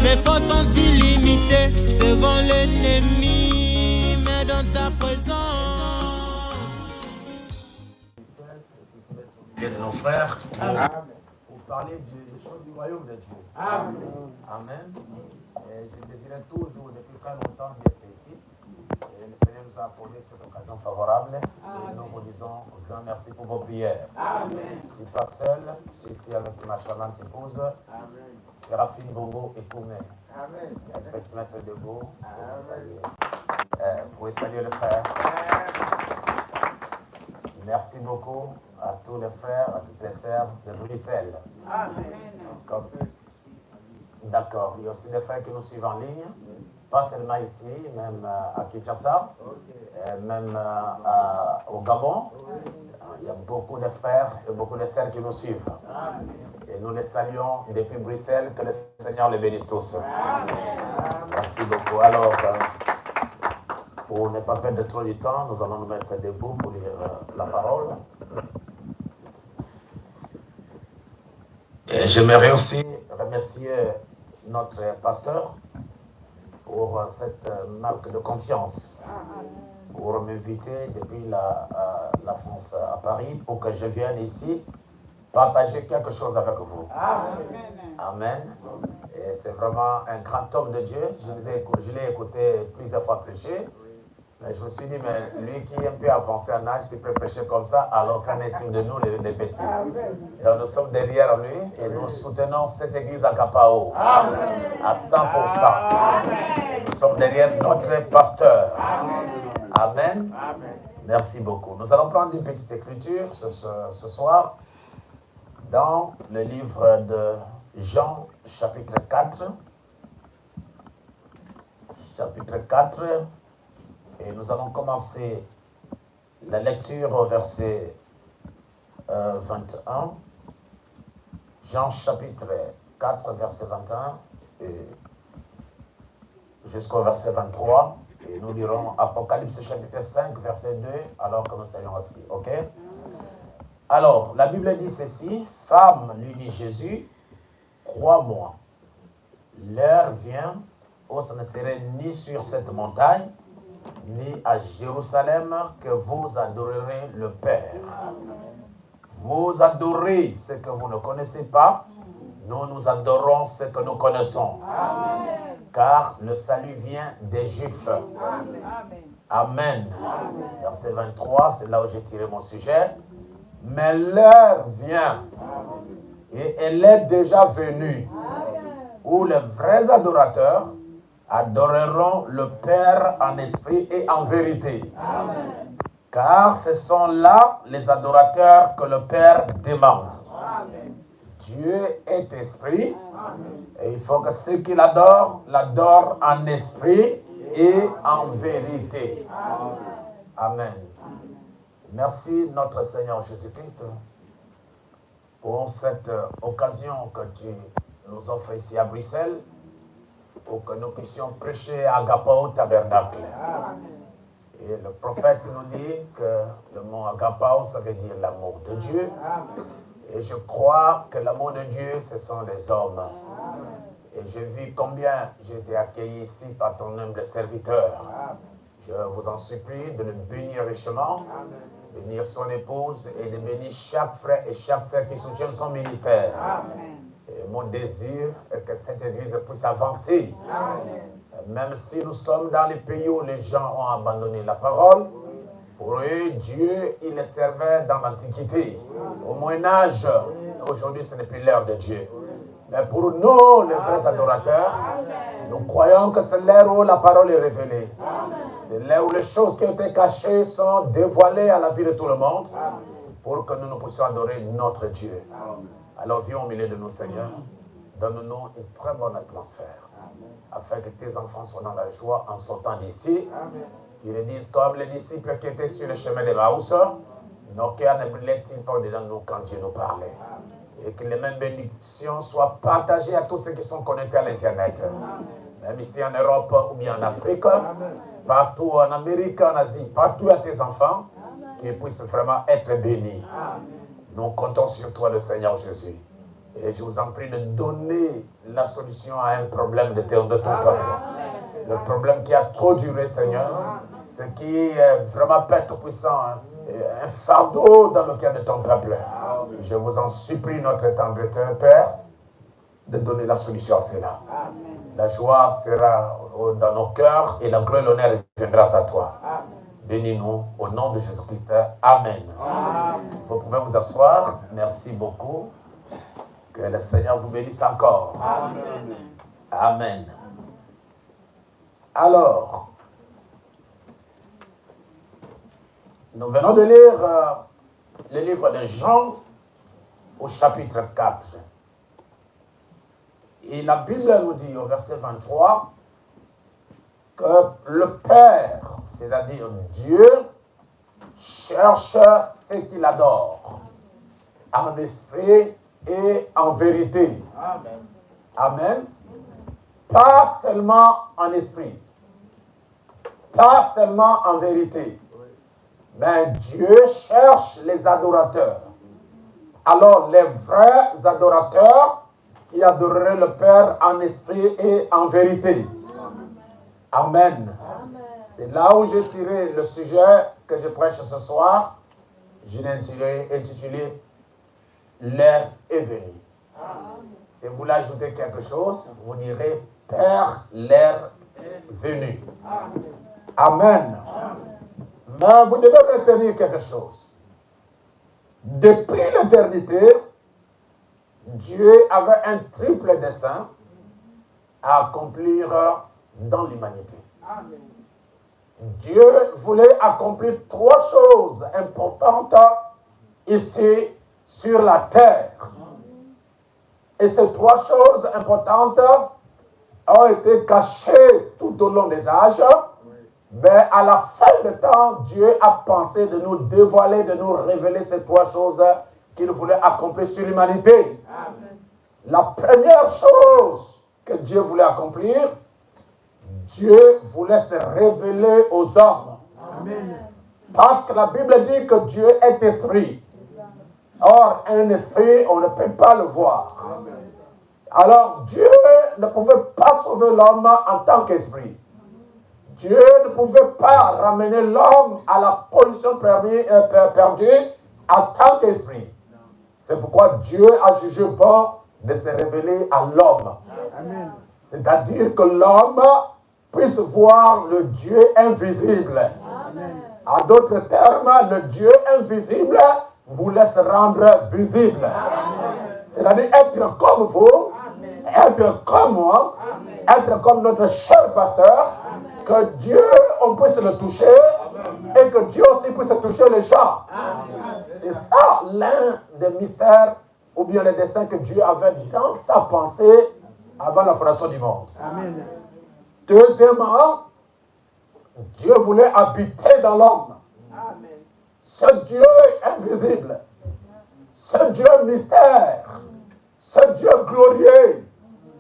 Mes forces sont illimitées devant l'ennemi, mais dans ta présence. De nos frères pour parler des choses du royaume de Dieu. Amen. Amen. Et je désirais toujours depuis très longtemps d'être ici. Et le Seigneur nous a accordé cette occasion favorable. Et nous vous disons un grand merci pour vos prières. Amen. Je ne suis pas seul, je suis ici avec ma charmante épouse. Amen. Séraphine Bongo et Koumé. Amen. Elle peut se mettre debout. Vous pouvez saluer le frère. Merci beaucoup à tous les frères, à toutes les sœurs de Bruxelles. Amen. D'accord. Il y a aussi des frères qui nous suivent en ligne. Pas seulement ici, même à Kinshasa, même au Gabon. Il y a beaucoup de frères et beaucoup de sœurs qui nous suivent. Et nous les saluons depuis Bruxelles. Que le Seigneur les bénisse tous. Merci beaucoup. Alors, pour ne pas perdre trop de temps, nous allons nous mettre debout pour lire la parole. Et j'aimerais aussi remercier notre pasteur pour cette marque de confiance, pour m'inviter depuis la France à Paris pour que je vienne ici partager quelque chose avec vous. Amen. Amen. Et c'est vraiment un grand homme de Dieu. Je l'ai écouté plusieurs fois prêcher. Mais je me suis dit, mais lui qui est un peu avancé en âge, s'il peut prêcher comme ça, alors qu'en est-il de nous, les petits? Donc nous sommes derrière lui et nous soutenons cette église à Kapao à 100%. Amen. Nous sommes derrière notre pasteur. Amen. Amen. Merci beaucoup. Nous allons prendre une petite écriture ce soir dans le livre de Jean, chapitre 4. Chapitre 4. Et nous allons commencer la lecture au verset 21. Jean chapitre 4, verset 21 et jusqu'au verset 23. Et nous lirons Apocalypse chapitre 5, verset 2, alors que nous soyons assis. Ok? Alors, la Bible dit ceci. Femme, lui dit Jésus, crois-moi, l'heure vient où ce ne serait ni sur cette montagne, ni à Jérusalem que vous adorerez le Père. Vous adorez ce que vous ne connaissez pas, nous adorons ce que nous connaissons. Amen. Car le salut vient des Juifs. Amen. Amen. Amen. Verset 23, c'est là où j'ai tiré mon sujet. Mais l'heure vient, et elle est déjà venue, où les vrais adorateurs adoreront le Père en esprit et en vérité. Amen. Car ce sont là les adorateurs que le Père demande. Amen. Dieu est esprit. Amen. Et il faut que ceux qui l'adorent en esprit et en vérité. Amen. Amen. Merci notre Seigneur Jésus-Christ pour cette occasion que tu nous offres ici à Bruxelles, pour que nous puissions prêcher à Agapao Tabernacle. Et le prophète nous dit que le mot Agapao, ça veut dire l'amour de Dieu. Et je crois que l'amour de Dieu, ce sont les hommes. Et j'ai vu combien j'ai été accueilli ici par ton humble serviteur. Je vous en supplie de le bénir richement, bénir son épouse et de bénir chaque frère et chaque sœur qui soutiennent son ministère. Et mon désir est que cette Église puisse avancer. Amen. Même si nous sommes dans les pays où les gens ont abandonné la parole, pour eux, Dieu, il les servait dans l'Antiquité, au Moyen-Âge. Aujourd'hui, ce n'est plus l'heure de Dieu. Mais pour nous, les vrais adorateurs, nous croyons que c'est l'heure où la parole est révélée. C'est l'heure où les choses qui ont été cachées sont dévoilées à la vie de tout le monde pour que nous puissions adorer notre Dieu. Alors viens au milieu de nous, Seigneur. Donne-nous une très bonne atmosphère afin que tes enfants soient dans la joie en sortant d'ici. Ils le disent comme les disciples qui étaient sur le chemin de Maús, nos cœurs ne brûlaient-ils pas dedans nous quand Dieu nous parlait. Et que les mêmes bénédictions soient partagées à tous ceux qui sont connectés à l'Internet. Même ici en Europe ou bien en Afrique, partout en Amérique, en Asie, partout à tes enfants, qu'ils puissent vraiment être bénis. Nous comptons sur toi, le Seigneur Jésus. Et je vous en prie de donner la solution à un problème de ton peuple. Le problème qui a trop duré, Seigneur, ce qui est vraiment Père Tout-Puissant, un fardeau dans le cœur de ton peuple. Je vous en supplie, notre tendre Père, de donner la solution à cela. La joie sera dans nos cœurs et la gloire et l'honneur viendra à toi. Bénis-nous au nom de Jésus-Christ. Amen. Vous pouvez vous asseoir. Merci beaucoup. Que le Seigneur vous bénisse encore. Amen. Amen. Alors, nous venons de lire le livre de Jean au chapitre 4. Et la Bible nous dit au verset 23 que le Père, c'est-à-dire Dieu, cherche ceux qui l'adorent en esprit et en vérité. Amen. Amen. Pas seulement en esprit, pas seulement en vérité, mais Dieu cherche les adorateurs. Alors les vrais adorateurs qui adoreraient le Père en esprit et en vérité. Amen. C'est là où j'ai tiré le sujet que je prêche ce soir. Je l'ai intitulé L'heure est venue. Si vous voulez ajouter quelque chose, vous direz Père, l'heure est venue. Amen. Mais vous devez retenir quelque chose. Depuis l'éternité, Dieu avait un triple dessein à accomplir dans l'humanité. Dieu voulait accomplir trois choses importantes ici sur la terre. Et ces trois choses importantes ont été cachées tout au long des âges. Mais à la fin du temps, Dieu a pensé de nous dévoiler, de nous révéler ces trois choses qu'il voulait accomplir sur l'humanité. La première chose que Dieu voulait accomplir, Dieu voulait se révéler aux hommes. Amen. Parce que la Bible dit que Dieu est esprit. Or, un esprit, on ne peut pas le voir. Amen. Alors, Dieu ne pouvait pas sauver l'homme en tant qu'esprit. Dieu ne pouvait pas ramener l'homme à la position perdue en tant qu'esprit. C'est pourquoi Dieu a jugé bon de se révéler à l'homme. Amen. C'est-à-dire que l'homme puisse voir le Dieu invisible. Amen. En d'autres termes, le Dieu invisible voulait se rendre visible. C'est-à-dire être comme vous, être comme moi, être comme notre cher pasteur, que Dieu, on puisse le toucher et que Dieu aussi puisse toucher les gens. C'est ça l'un des mystères ou bien les desseins que Dieu avait dans sa pensée avant la fondation du monde. Amen. Deuxièmement, Dieu voulait habiter dans l'homme. Amen. Ce Dieu invisible, ce Dieu mystère, ce Dieu glorieux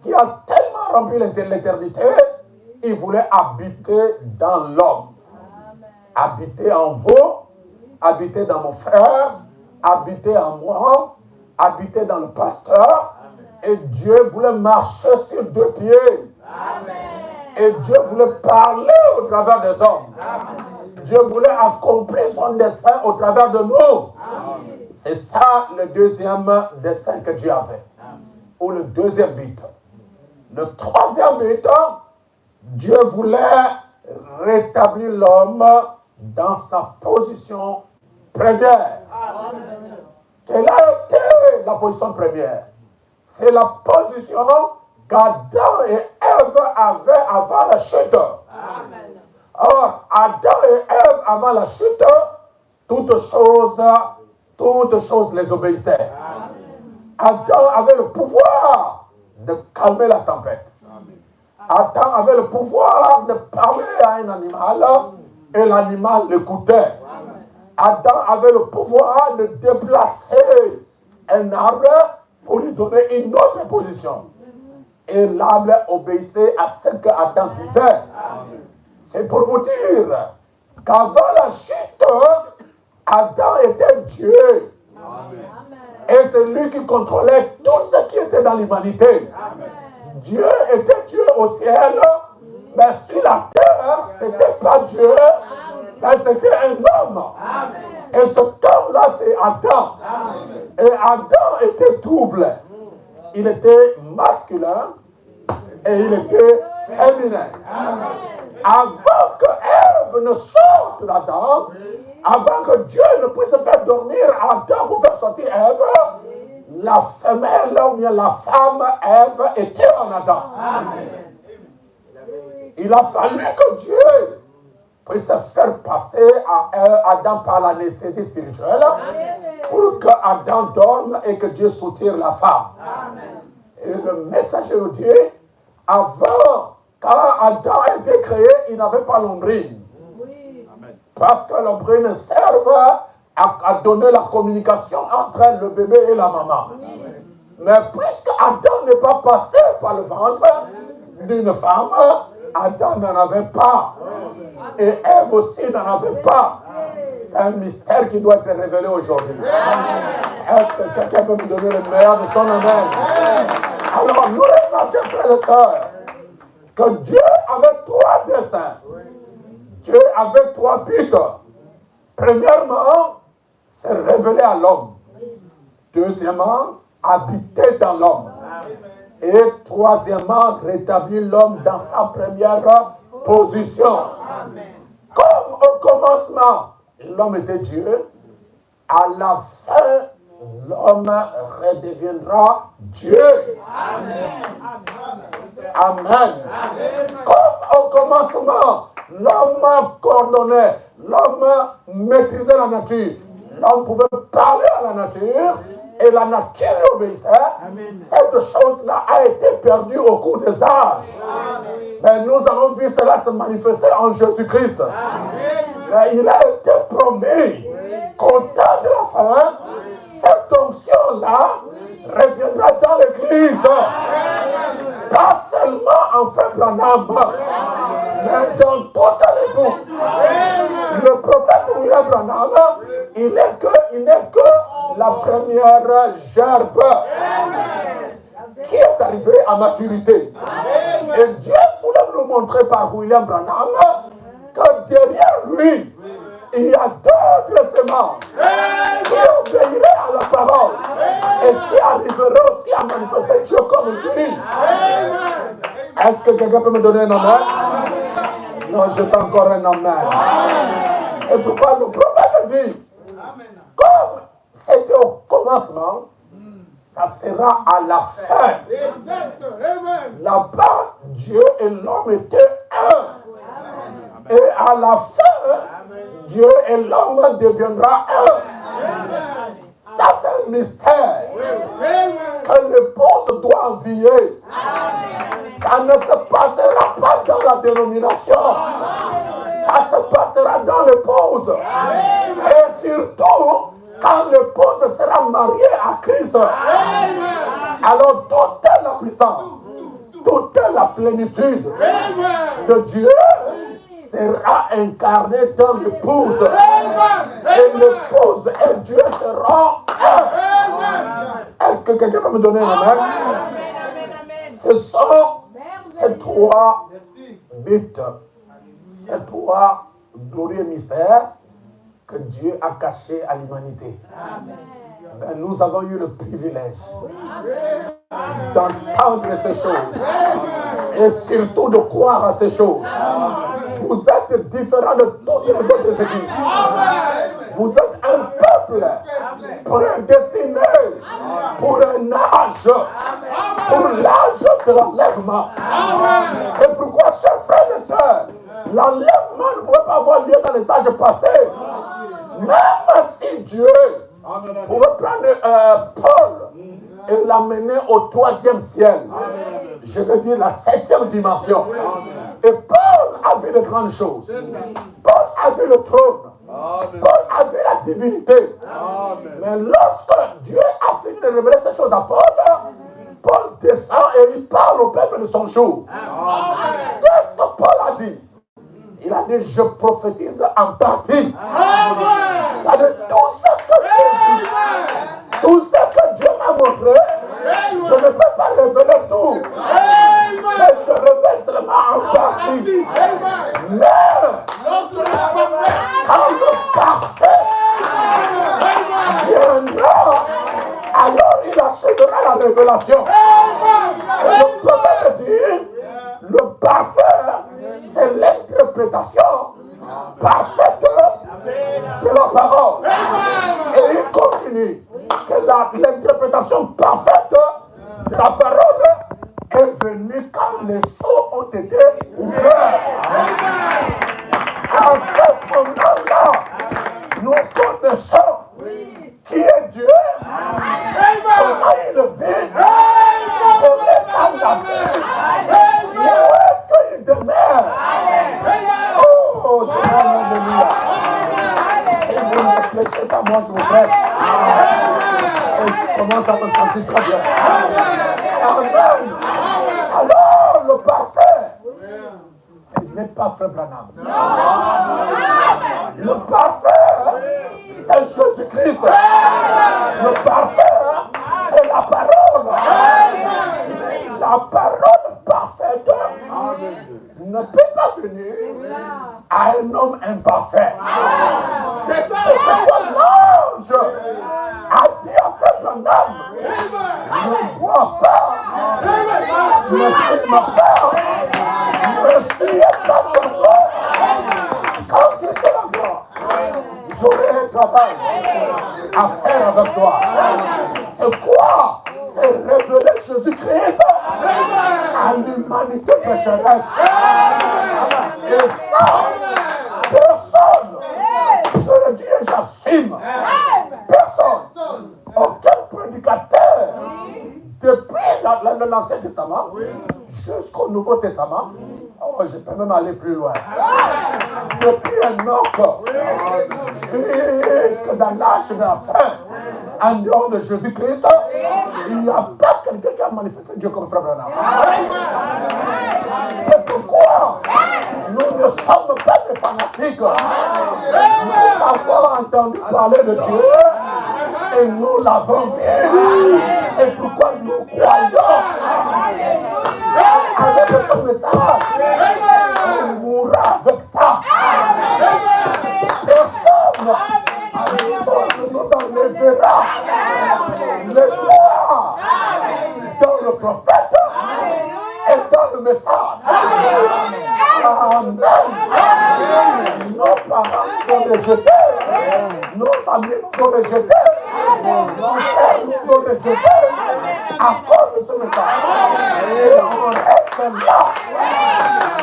qui a tellement rempli l'éternité, il voulait habiter dans l'homme. Habiter en vous, habiter dans mon frère, habiter en moi, habiter dans le pasteur. Et Dieu voulait marcher sur deux pieds. Et Dieu voulait parler au travers des hommes. Dieu voulait accomplir son dessein au travers de nous. C'est ça le deuxième dessein que Dieu avait. ou le deuxième but. Le troisième but, Dieu voulait rétablir l'homme dans sa position première. Quelle a été la position première? C'est la position qu'Adam et Ève avaient avant la chute. Or, Adam et Ève avant la chute, toutes choses les obéissaient. Adam avait le pouvoir de calmer la tempête. Adam avait le pouvoir de parler à un animal et l'animal l'écoutait. Adam avait le pouvoir de déplacer un arbre pour lui donner une autre position. Et l'arbre obéissait à ce que Adam disait. C'est pour vous dire qu'avant la chute, Adam était Dieu. Et c'est lui qui contrôlait tout ce qui était dans l'humanité. Dieu était Dieu au ciel, mais sur la terre, ce n'était pas Dieu, mais c'était un homme. Et cet homme-là, c'est Adam. Et Adam était double. Il était masculin et il était féminin. Avant que Ève ne sorte d'Adam, avant que Dieu ne puisse faire dormir Adam pour faire sortir Ève, la femelle ou bien la femme Ève était en Adam. Il a fallu que Dieu puisse faire passer à Adam par l'anesthésie spirituelle pour que Adam dorme et que Dieu soutire la femme. Et le messager de Dieu, avant, quand Adam a été créé, il n'avait pas l'ombrine. Parce que l'ombrine servait à donner la communication entre le bébé et la maman. Mais puisque Adam n'est pas passé par le ventre d'une femme, Adam n'en avait pas. Et Ève aussi n'en avait pas. C'est un mystère qui doit être révélé aujourd'hui. Est-ce que quelqu'un peut me donner le meilleur de son amen? Alors, nous remarquons, frères et sœurs, que Dieu avait trois desseins. Dieu avait trois buts. Premièrement, c'est révéler à l'homme. Deuxièmement, habiter dans l'homme. Et troisièmement, rétablir l'homme dans sa première position. Comme au commencement, l'homme était Dieu, à la fin, l'homme redeviendra Dieu. Amen. Comme au commencement, l'homme coordonnait, l'homme maîtrisait la nature, l'homme pouvait parler à la nature et la nature obéissait. Cette chose-là a été perdue au cours des âges. Mais nous avons vu cela se manifester en Jésus-Christ. Mais il a été promis qu'au temps de la fin, cette onction-là reviendra dans l'Église. Pas seulement en faible âme, mais dans toutes les bouches. Le prophète William Branham, il n'est que la première gerbe qui est arrivée à maturité. Et Dieu voulait nous montrer par William Branham que derrière lui, il y a d'autres semences qui obéiraient à la parole et qui arriveraient aussi à manifester Dieu comme lui. Est-ce que quelqu'un peut me donner un amen? Non, je veux encore un amen. C'est pourquoi le prophète dit, comme c'était au commencement, ça sera à la fin. Là-bas, Dieu et l'homme étaient un. Et à la fin, Dieu et l'homme deviendra un. Ça, c'est un mystère que l'épouse doit envier. Ça ne se passera pas dans la dénomination. Ça se passera dans l'épouse. Et surtout, quand l'épouse sera mariée à Christ. Alors, toute la puissance, toute la plénitude de Dieu sera incarnée dans l'épouse. Et l'épouse et Dieu seront un. Est-ce que quelqu'un peut me donner un amen? Ce sont ces trois buts, ces trois glorieux mystères que Dieu a cachés à l'humanité. Mais nous avons eu le privilège d'entendre ces choses et surtout de croire à ces choses. Vous êtes différents de toutes les autres églises. Vous êtes un peuple prédestiné pour un âge, pour l'âge de l'enlèvement. C'est pourquoi, chers frères et sœurs, l'enlèvement ne pouvait pas avoir lieu dans les âges passés. Même si Dieu pouvait prendre Paul et l'amener au 3e ciel, je veux dire la 7e dimension. Et Paul a vu de grandes choses. Paul a vu le trône. Paul a vu la divinité. Mais lorsque Dieu a fini de révéler ces choses à Paul, Paul descend et il parle au peuple de son jour. Qu'est-ce que Paul a dit? Il a dit, je prophétise en partie. Ça de tout ce que Dieu dit, tout ce que Dieu m'a montré, je ne peux pas révéler tout. Mais je révèle seulement en partie. Mais quand le parfait viendra, alors il achèvera la révélation. Et le prophète dit, le parfait, c'est l'interprétation parfaite de la parole. Et il continue que l'interprétation parfaite de la parole est venue quand les sceaux ont été ouverts. À ce moment-là, nous connaissons qui est Dieu, comment il vit, comment il s'adapte, où est-ce qu'il demeure. Oh, je alléluia. Si vous ne réfléchissez pas, moi je vous prête. Et je commence à me sentir très bien. Amen. Alors, le parfait, ce n'est pas Frère Branham. Le parfait, c'est Jésus-Christ. Le parfait, c'est la parole. La parole parfaite ne peut pas venir à un homme imparfait. C'est pourquoi l'ange a dit à Frère Branham, ne bois pas, ne fume pas, ne suis pas ton corps. Quand tu seras grand, j'aurai un travail à faire avec toi. C'est quoi? C'est révéler Jésus-Christ à l'humanité pécheresse. Et ça, personne, je le dis et j'assume, personne, aucun prédicateur, depuis l'Ancien Testament jusqu'au Nouveau Testament, oh, je peux même aller plus loin, depuis Enoch jusque dans l'âge de la fin, en dehors de Jésus-Christ, il n'y a pas quelqu'un qui a manifesté Dieu comme Frère Branham. C'est pourquoi nous ne sommes pas des fanatiques. Nous avons entendu parler de Dieu et nous l'avons vu. C'est pourquoi nous croyons avec ce message. On mourra avec ça. Personne nous enlèvera l'espoir dans le prophète et dans le message. Amen. Nos parents sont rejetés, nos amis nous ont rejetés, nos frères nous ont rejetés à cause de ce message. Et on reste là.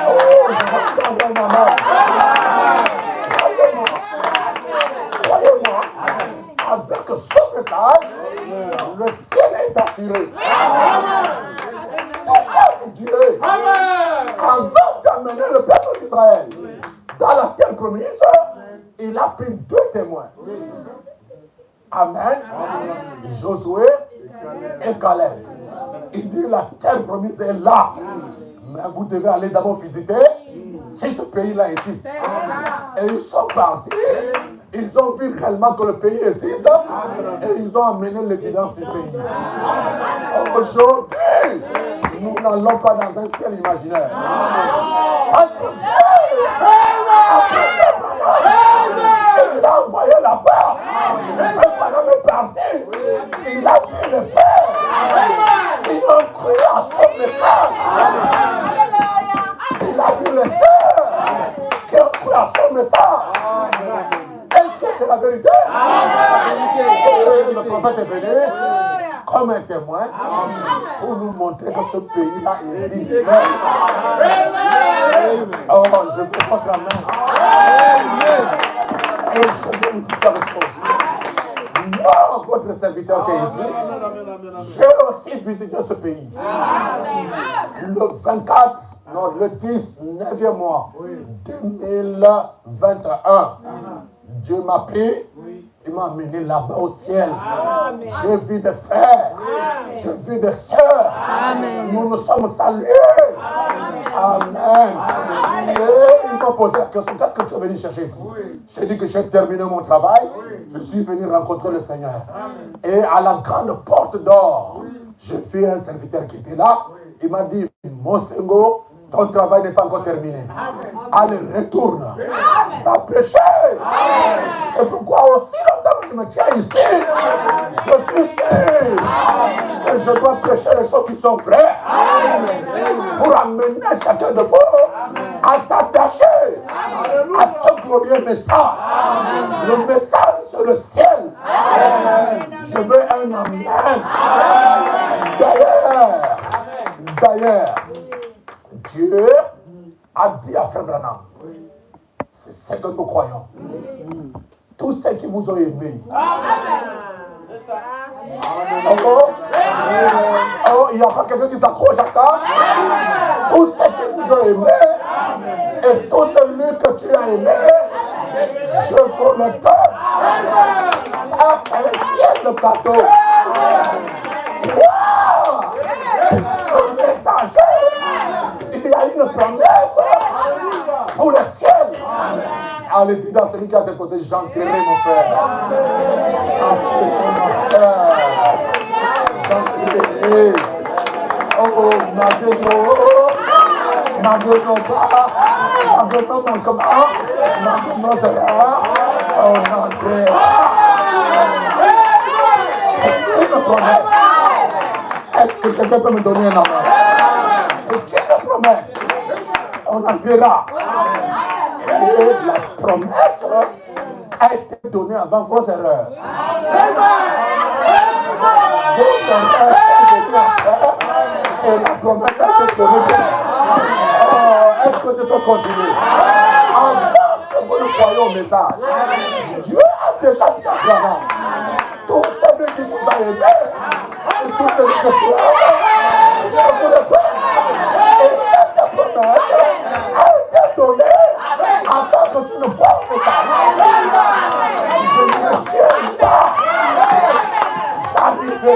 Oh, je vais entendre ma mort. Croyez-moi, avec ce message, le ciel est assuré. Tout Dieu, avant d'amener le peuple d'Israël dans la terre promise, il a pris 2 témoins. Amen. Josué et Caleb. Il dit la terre promise est là. Mais vous devez aller d'abord visiter si ce pays-là existe. Et ils sont partis. Ils ont vu réellement que le pays existe et ils ont amené l'évidence du pays. Aujourd'hui, nous n'allons pas dans un ciel imaginaire. Parce que Dieu, il a envoyé là-bas Ce bonhomme est parti. Il a vu le frère. Il a cru à son message. Il a vu le frère qui a cru à son message. Est-ce que c'est la vérité? Le prophète est venu comme un témoin pour nous montrer que ce pays-là existe. Oh, je veux votre main. Et je vais vous dire quelque chose. Moi, votre serviteur qui est ici, j'ai aussi visité ce pays. Le 24, non, le 10, 9e mois 2021. Dieu m'a pris, il m'a amené là-bas au ciel. J'ai vu des frères, j'ai vu des sœurs. Nous nous sommes salués. Amen. Et il m'a posé la question, qu'est-ce que tu es venu chercher ici? J'ai dit que j'ai terminé mon travail, je suis venu rencontrer le Seigneur. Et à la grande porte d'or, j'ai vu un serviteur qui était là. Il m'a dit, Monsengo, ton travail n'est pas encore terminé. Allez, retourne. Va prêcher. C'est pourquoi aussi longtemps que je me tiens ici, je suis sûr que je dois prêcher les choses qui sont vraies pour amener chacun de vous à s'attacher à ce glorieux message. Le message sur le ciel. Je veux un amen. D'ailleurs, Dieu a dit à Frère Branham, c'est ce que nous croyons. Tous ceux qui vous ont aimé. Oh, il n'y a pas quelqu'un qui s'accroche à ça. Tous ceux qui vous ont aimé et tous celui que tu as aimé, je vous le donne. Ça, c'est le ciel de cadeau. Wow! Le messager, il y a une promesse pour le ciel. Allez, dis dans celui qui a tes côtés, j'entrerai mon frère. J'entrerai mon frère. J'entrerai. Oh, Mageno. Mageno pas. Mageno manquement. Mageno sera. Oh, n'entrera. C'est une promesse. Est-ce que quelqu'un peut me donner un amen? C'est une promesse. On entrera. Et la promesse a été donnée avant vos erreurs. Vos erreurs sont venues après et la promesse a été donnée. Est-ce que tu peux continuer? Avant que vous ne croyez au message, Dieu a déjà dit à Abraham, tout celui qui vous a aimé, et tout celui que tu as, je vous le donne. Et cette promesse a été donnée avant que tu ne crois au message. Je ne tiens pas. J'arriverai.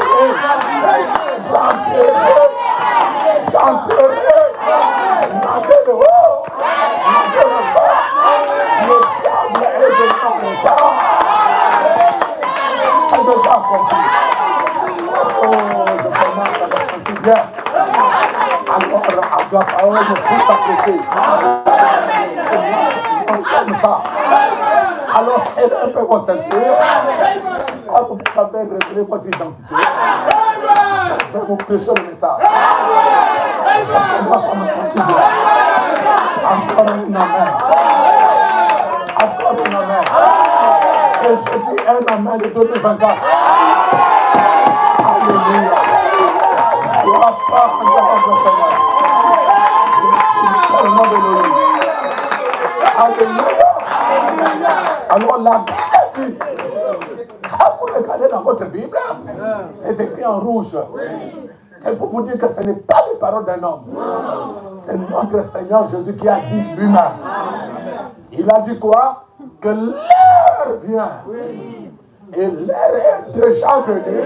J'entrerai. M'appelle haut. M'appelle bas. Le diable est venu en retard. C'est déjà accompli. Oh, je commence à me sentir bien. Alors, Agapaon me pousse à prêcher. J'aime ça. Alors, c'est un peu vos ceintures. Quand vous savez régler votre identité, je vais vous prêcher le message. Je commence à me sentir bien. Encore une amen. Encore une amen. Et je dis un amen de 2024. Alléluia. Gloire au Seigneur. Au nom de Dieu. Alléluia. Alors la Bible dit, quand vous regardez dans votre Bible, c'est écrit en rouge. C'est pour vous dire que ce n'est pas les paroles d'un homme. C'est notre Seigneur Jésus qui a dit lui-même. Il a dit quoi? Que l'heure vient. Et l'heure est déjà venue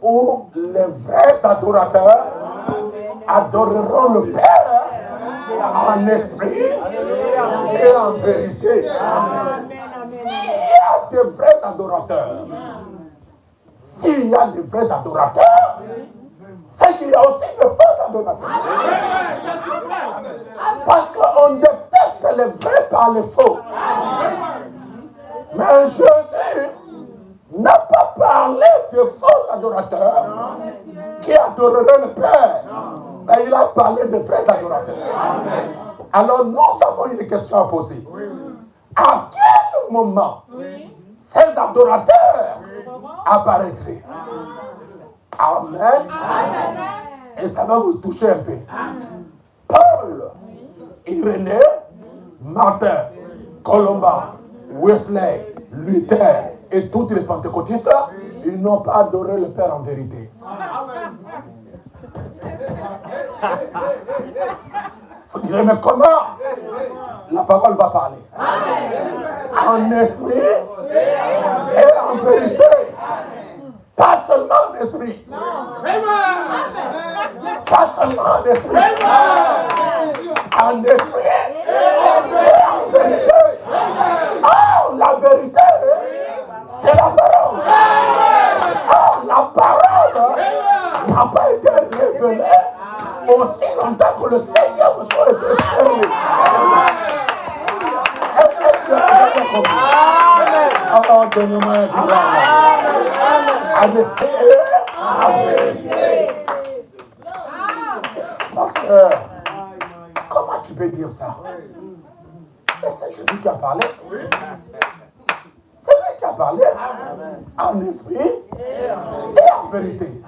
où les vrais adorateurs adoreront le Père en esprit et en vérité. S'il y a des vrais adorateurs, s'il y a des vrais adorateurs, c'est qu'il y a aussi de faux adorateurs. Parce qu'on détecte les vrais par les faux. Mais Jésus adorateurs qui adoreraient le Père. Ben, il a parlé de vrais adorateurs. Alors nous avons une question à poser. À quel moment ces adorateurs apparaîtraient? Amen. Et ça va vous toucher un peu. Paul, Irénée, Martin, Colomba, Wesley, Luther et tous les pentecôtistes, ils n'ont pas adoré le Père en vérité. Vous direz, mais comment la parole va parler? En esprit et en vérité. Pas seulement en esprit. Pas seulement en esprit. En esprit et en vérité. Oh, la vérité, c'est la parole. Oh, la parole n'a pas été révélée aussi longtemps que le septième jour était fermé. Est-ce que vous avez compris? Oh, donnez-moi un pouvoir. En esprit et en vérité. Pasteur, comment tu peux dire ça? Mais c'est Jésus qui a parlé. C'est lui qui a parlé. En esprit et en vérité.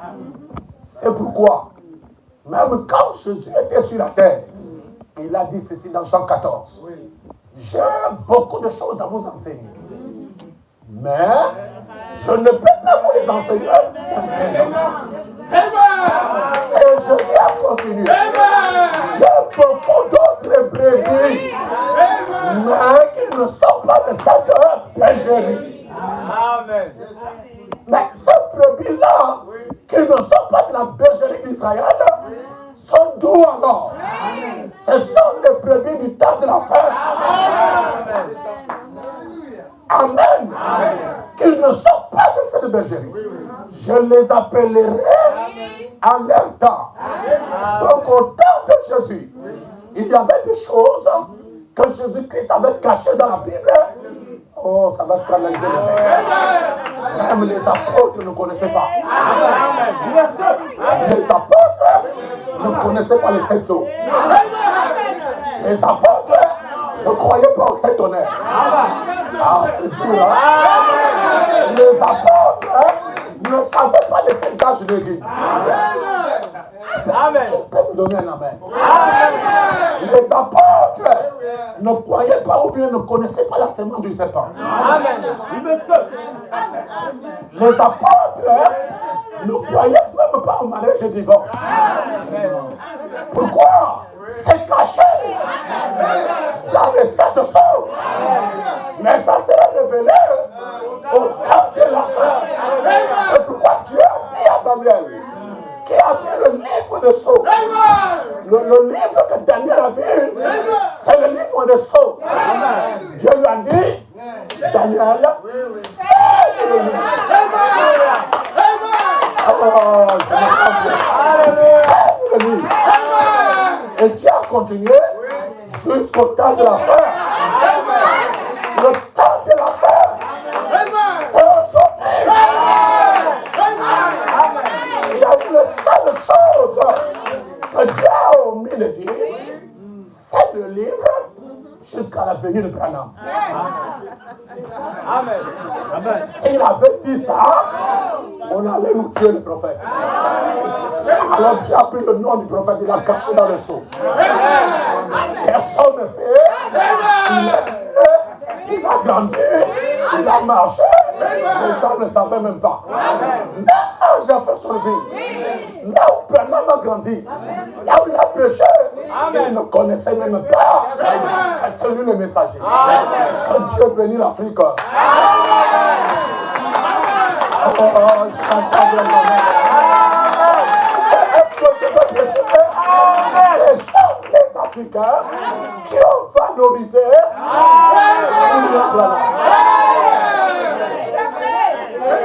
C'est pourquoi, même quand Jésus était sur la terre, il a dit ceci dans Jean 14. J'ai beaucoup de choses à vous enseigner. Mais je ne peux pas vous les enseigner maintenant. Et Jésus a continué. J'ai beaucoup d'autres brebis, mais qui ne sont pas de cette bergerie. Mais ces brebis-là, qui ne sont pas de la bergerie d'Israël, sont d'où alors? Ce sont les brebis du temps de la fin. Amen. Qu'ils ne sont pas de cette bergerie. Je les appellerai en leur temps. Donc au temps de Jésus, il y avait des choses que Jésus-Christ avait cachées dans la Bible. Oh, ça va scandaliser les gens. Même les apôtres ne connaissaient pas. Les apôtres ne connaissaient pas les 7 jours. Les apôtres ne croyaient pas au Saint-Honneur. Ah, c'est dur, hein? Les apôtres ne savaient pas les 5 âges de l'Église. Amen. Tu peux me donner un amen. Les apôtres ne croyaient pas ou bien ne connaissaient pas la semence du serpent. Amen. Les apôtres ne croyaient même pas au mariage et divorce. Pourquoi? C'est caché dans les 7 sceaux. Mais ça sera révélé au temps de la fin. C'est pourquoi Dieu a dit à Daniel, qui a vu le livre de sceaux. Le livre que Daniel a vu, c'est le livre de sceaux. Dieu lui a dit, Daniel, c'est le livre. Alors, je me sens bien. C'est le livre. Et Dieu a continué jusqu'au temps de la fin. Le temps de la fin, c'est aujourd'hui. Il y a une seule chose que Dieu a omis de dire, c'est le livre jusqu'à la venue de Branham. Amen. S'il avait dit ça, on allait nous tuer le prophète. Alors Dieu a pris le nom du prophète, il l'a caché dans le seau. Personne ne sait. Il a grandi, il a marché, les gens ne savaient même pas. Même quand j'ai fait son vie, là où Branham a grandi, là où il a prêché, il ne connaissait même pas que c'est lui le messager. Que Dieu bénisse l'Afrique. Oh, je t'entends bien. Est-ce que je peux prêcher? Ce sont les Africains qui ont valorisé la planète.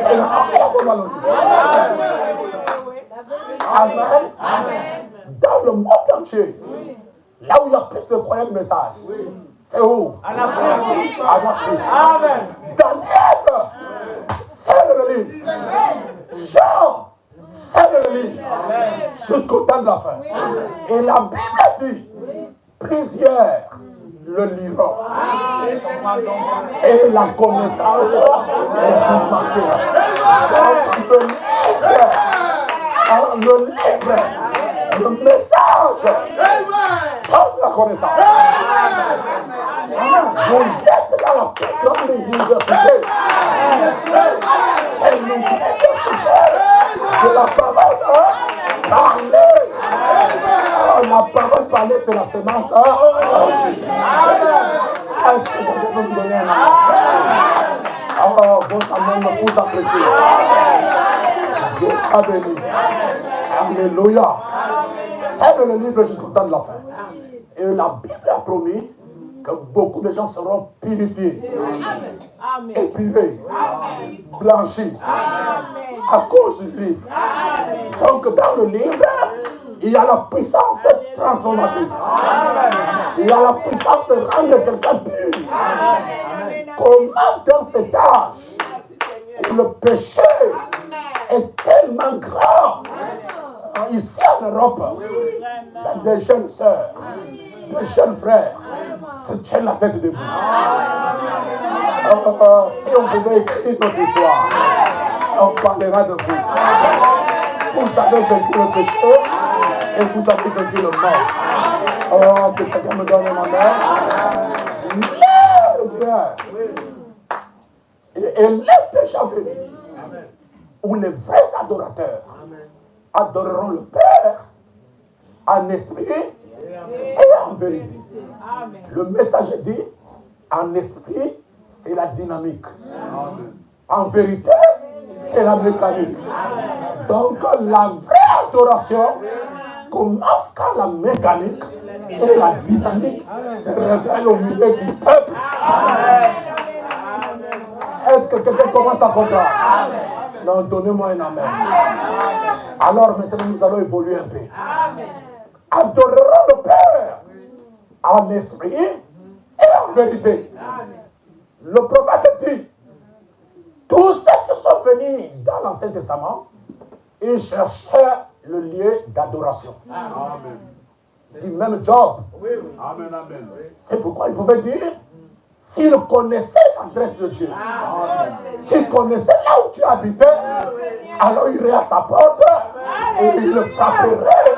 C'est l'Afrique qui a valorisé. Amen. Dans le monde entier, là où il y a plus de croyants de message, c'est où? En Afrique. En Afrique. Amen. Daniel, c'est le livre. Jean, c'est le livre jusqu'au temps de la fin. Et la Bible dit, plusieurs le liront. Et la connaissance est augmentée. Donc le livre, le message, donne la connaissance. Vous êtes dans la plus grande université. C'est l'université de la parole parlée. La parole parlée, c'est la semence. Est-ce que vous devez nous donner un amen? Alors, votre amen me pousse à prêcher. Dieu soit béni. Alléluia. C'est le livre jusqu'au temps de la fin. Et la Bible a promis que beaucoup de gens seront purifiés, épurés, blanchis à cause du livre. Donc dans le livre, il y a la puissance transformatrice. Il y a la puissance de rendre quelqu'un pur. Comment dans cet âge où le péché est tellement grand, ici en Europe, des jeunes sœurs, des jeunes frères se tiennent la tête debout. Si on pouvait écrire notre histoire, on parlera de vous. Vous avez vaincu le péché et vous avez vaincu le mort. Oh, que quelqu'un me donne un amen. Et l'heure déjà venue où les vrais adorateurs adoreront le Père en esprit et en vérité. Le message dit, en esprit, c'est la dynamique. En vérité, c'est la mécanique. Donc, la vraie adoration commence quand la mécanique et la dynamique se révèlent au milieu du peuple. Est-ce que quelqu'un commence à comprendre? Non, donnez-moi un amen. Alors maintenant, nous allons évoluer un peu. Adorerons le Père en esprit et en vérité. Le prophète dit, tous ceux qui sont venus dans l'Ancien Testament, ils cherchaient le lieu d'adoration. Du même Job. C'est pourquoi il pouvait dire, s'il connaissait l'adresse de Dieu, s'il connaissait là où tu habitais, alors il irait à sa porte et il le frapperait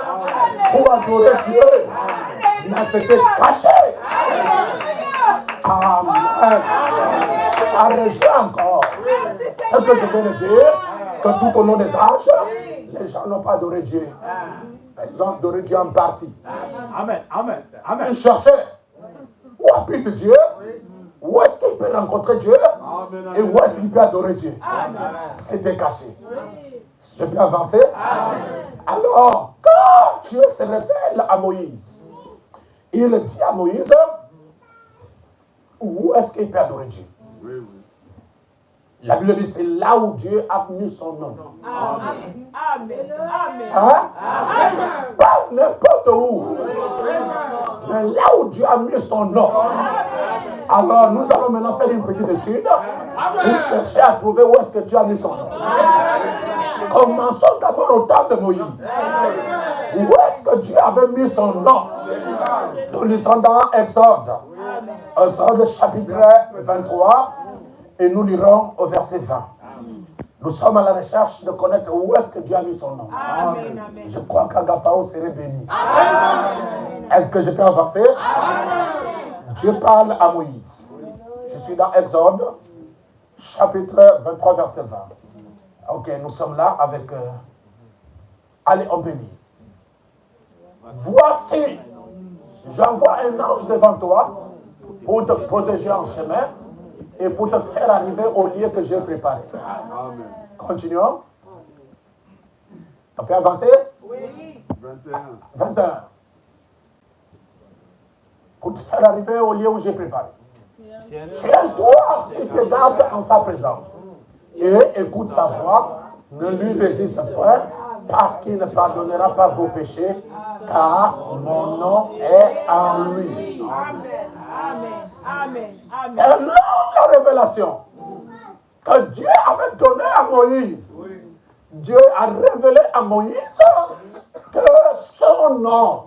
pour adorer Dieu. Mais c'était caché. Amen. Ça rejoint encore ce que je viens de dire, que tout au long des âges, les gens n'ont pas adoré Dieu. Ils ont adoré Dieu en partie. Amen. Amen. Amen. Ils cherchaient où habite Dieu, où est-ce qu'il peut rencontrer Dieu et où est-ce qu'il peut adorer Dieu. C'était caché. Je peux avancer? Alors, quand Dieu se révèle à Moïse, il dit à Moïse, où est-ce qu'il peut adorer Dieu? La Bible dit, c'est là où Dieu a mis son nom. Amen. Hein? Pas n'importe où. Mais là où Dieu a mis son nom. Alors nous allons maintenant faire une petite étude pour chercher à trouver où est-ce que Dieu a mis son nom. Commençons d'abord au temps de Moïse. Où est-ce que Dieu avait mis son nom? Nous lisons dans Exode. Exode chapitre 23. Et nous lirons au verset 20. Nous sommes à la recherche de connaître où est-ce que Dieu a mis son nom. Amen. Je crois qu'Agapao serait béni. Est-ce que je peux avancer? Dieu parle à Moïse. Je suis dans Exode, chapitre 23, verset 20. Ok, nous sommes là avec... Allez, on peut lire. Voici, j'envoie un ange devant toi pour te protéger en chemin et pour te faire arriver au lieu que j'ai préparé. Amen. Continuons. On peut avancer? Oui. 21. Pour te faire arriver au lieu où j'ai préparé. Tiens-toi si tu gardes en sa présence. Et écoute sa voix. Ne lui résiste pas, parce qu'il ne pardonnera pas vos péchés, car mon nom est en lui. Amen. C'est là la révélation que Dieu avait donnée à Moïse. Dieu a révélé à Moïse que son nom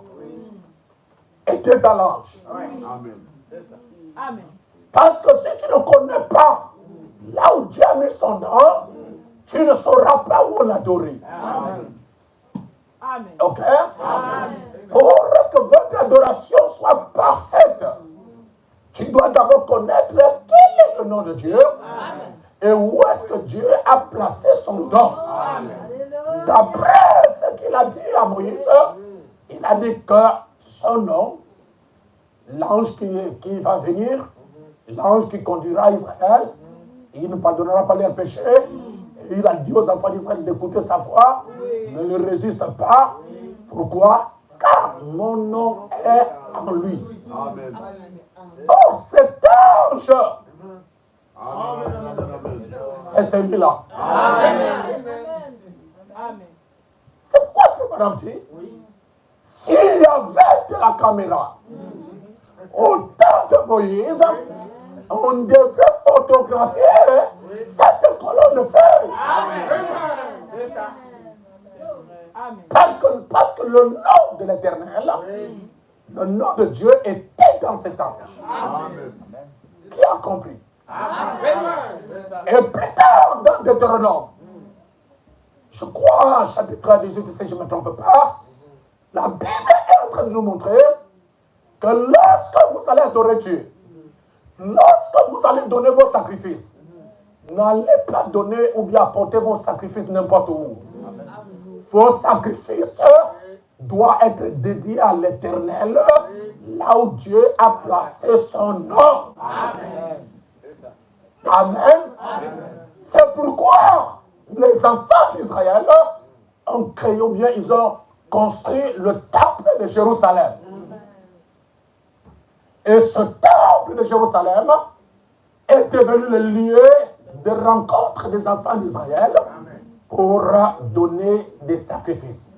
était dans l'ange. Amen. Amen. Parce que si tu ne connais pas là où Dieu a mis son nom, tu ne sauras pas où l'adorer. Amen. Amen. Ok? Amen. Pour que votre adoration soit parfaite, tu dois d'abord connaître quel est le nom de Dieu et où est-ce que Dieu a placé son nom. D'après ce qu'il a dit à Moïse, il a dit que son nom, l'ange qui va venir, l'ange qui conduira Israël, il ne pardonnera pas leurs péchés. Et il a dit aux enfants d'Israël d'écouter sa voix, ne le résiste pas. Pourquoi? Car mon nom est en lui. Amen. Or, cet ange, c'est celui-là. Amen. C'est quoi ce madame dit? S'il y avait de la caméra, au temps de Moïse, on devait photographier cette colonne de feu. Parce que le nom de l'Éternel, le nom de Dieu était dans cet ange. Amen. Qui a compris? Et plus tard, dans Deutéronome, je crois, chapitre 18, si je ne me trompe pas, la Bible est en train de nous montrer que lorsque vous allez adorer Dieu, lorsque vous allez donner vos sacrifices, n'allez pas donner ou bien apporter vos sacrifices n'importe où. Vos sacrifices doivent être dédiés à l'Éternel, là où Dieu a placé son nom. Amen. Amen. C'est pourquoi les enfants d'Israël ont créé, ou bien ils ont construit le temple de Jérusalem. Et ce temple de Jérusalem est devenu le lieu de rencontre des enfants d'Israël pour donner des sacrifices.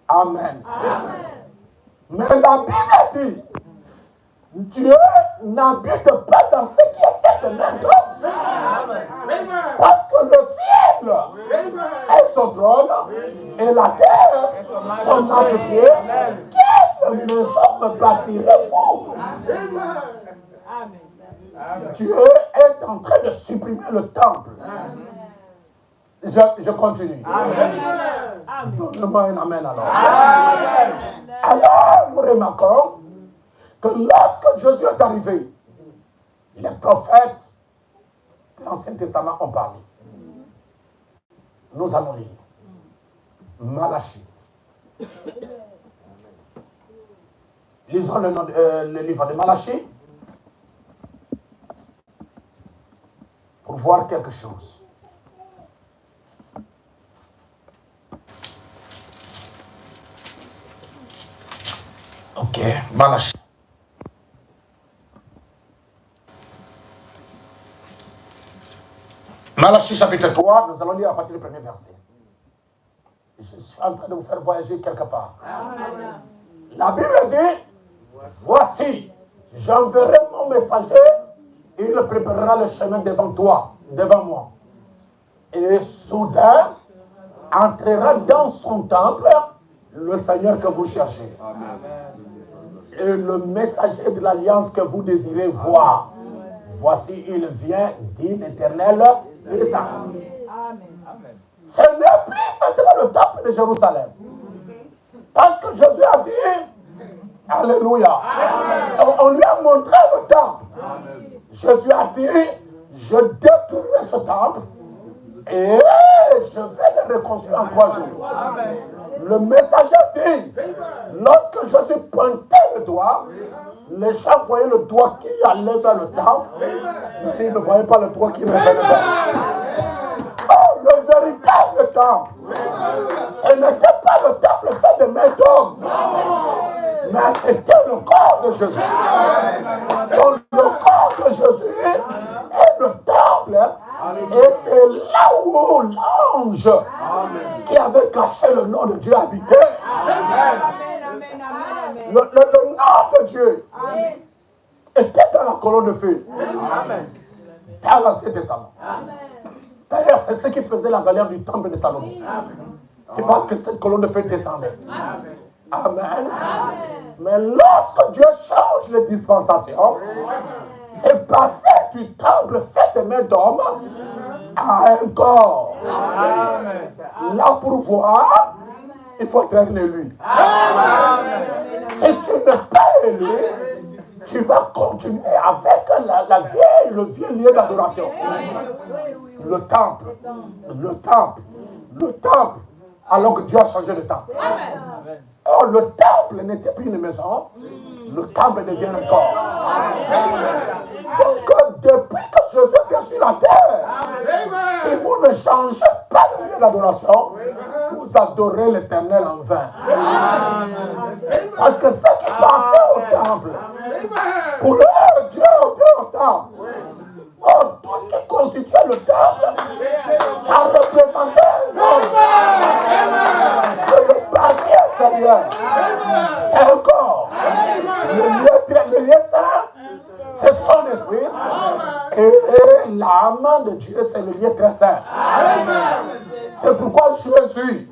Amen. Mais la Bible dit, Dieu n'habite pas dans ce qui est fait de main d'homme. Parce que le ciel est son trône et la terre son marchepied. Quelle maison me bâtirez-vous? Dieu est en train de supprimer le temple. Je continue. Donne-moi un amen alors. Alors, nous remarquons que lorsque Jésus est arrivé, les prophètes de l'Ancien Testament ont parlé. Nous allons lire Malachie. Lisons le livre de Malachie pour voir quelque chose. Ok, Malachie. Malachie chapitre 3, nous allons lire à partir du premier verset. Je suis en train de vous faire voyager quelque part. Amen. La Bible dit, voici, j'enverrai mon messager, et il préparera le chemin devant toi, devant moi. Et soudain, entrera dans son temple le Seigneur que vous cherchez. Amen. Et le messager de l'alliance que vous désirez voir. Voici, il vient, dit l'Éternel des armées. Ce n'est plus maintenant le temple de Jérusalem. Parce que Jésus a dit, alléluia, on lui a montré le temple. Jésus a dit, je détruirai ce temple et je vais le reconstruire en 3 jours. Le messager dit, lorsque Jésus pointait le doigt, les gens voyaient le doigt qui allait vers le temple, mais ils ne voyaient pas le doigt qui revenait vers le temple. Oh, le véritable temple, ce n'était pas le temple fait de main d'homme, mais c'était le corps de Jésus. Donc le corps de Jésus est le temple, et c'est là où l'ange qui avait caché le nom de Dieu habitait. Le nom de Dieu était dans la colonne de feu. Dans l'Ancien Testament. D'ailleurs, c'est ce qui faisait la galère du temple de Salomon. C'est parce que cette colonne de feu descendait. Amen. Mais lorsque Dieu change les dispensations, c'est passé du temple fait de main d'homme à un corps. Là, pour voir, il faut être un élu. Si tu n'es pas élu, tu vas continuer avec le vieux lieu d'adoration. Le temple. Alors que Dieu a changé le temple. Or, le temple n'était plus une maison, le temple devient un corps. Donc, depuis que Jésus était sur la terre, si vous ne changez pas le lieu d'adoration, vous adorez l'Éternel en vain. Parce que ceux qui passaient au temple, pour eux, Dieu était au temple. Or, tout ce qui constituait le temple, ça représentait le panier inférieur. C'est un corps. Le lieu saint, c'est son esprit. Et l'âme de Dieu, c'est le lieu très saint. C'est pourquoi Jésus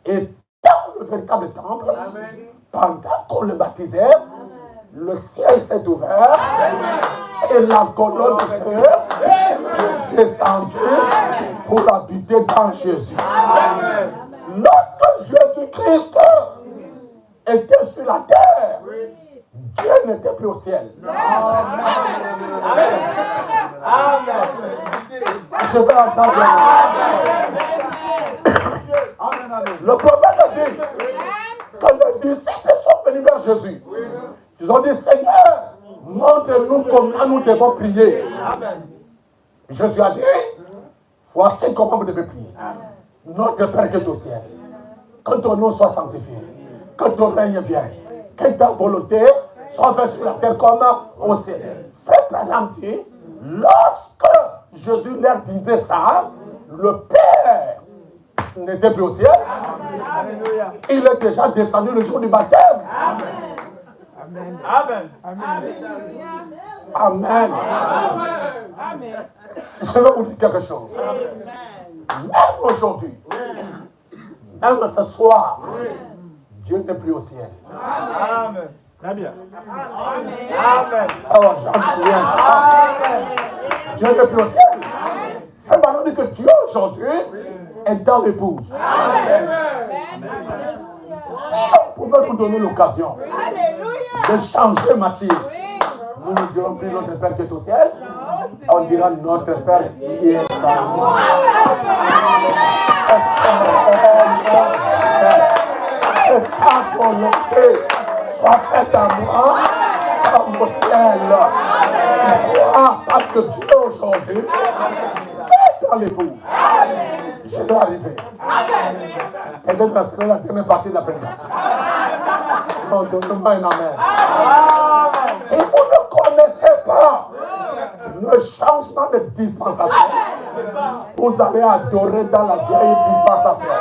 étant le véritable temple, pendant qu'on le baptisait, le ciel s'est ouvert et la colonne de feu est descendue pour habiter dans Jésus. Lorsque Jésus-Christ était sur la terre, Dieu n'était plus au ciel. Je vais entendre. Le prophète dit que les disciples sont venus vers Jésus. Ils ont dit, Seigneur, montre-nous comment nous devons prier. Jésus a dit, voici comment vous devez prier. Notre Père qui est au ciel, que ton nom soit sanctifié, que ton règne vienne, que ta volonté soit faite sur la terre comme au ciel. Frère Branham dit, lorsque Jésus leur disait ça, le Père n'était plus au ciel. Il est déjà descendu le jour du baptême. Amen. Je vais vous dire quelque chose. Même aujourd'hui, même ce soir, Dieu n'est plus au ciel. Amen. Très bien. Alors, j'en viens ça. Dieu n'est plus au ciel. C'est maintenant dit que Dieu aujourd'hui est dans l'épouse. Si on pouvait vous donner l'occasion de changer matière, nous ne dirons plus notre Père qui est au ciel, on dira notre Père qui est en moi. Que ta volonté soit faite à moi comme au ciel. Pourquoi? Parce que Dieu aujourd'hui est dans l'épouse. Je dois arriver. Et donc, c'est la dernière partie de la prédication. Non, donne-moi un amen. Si vous ne connaissez pas le changement de dispensation, vous allez adorer dans la vieille dispensation.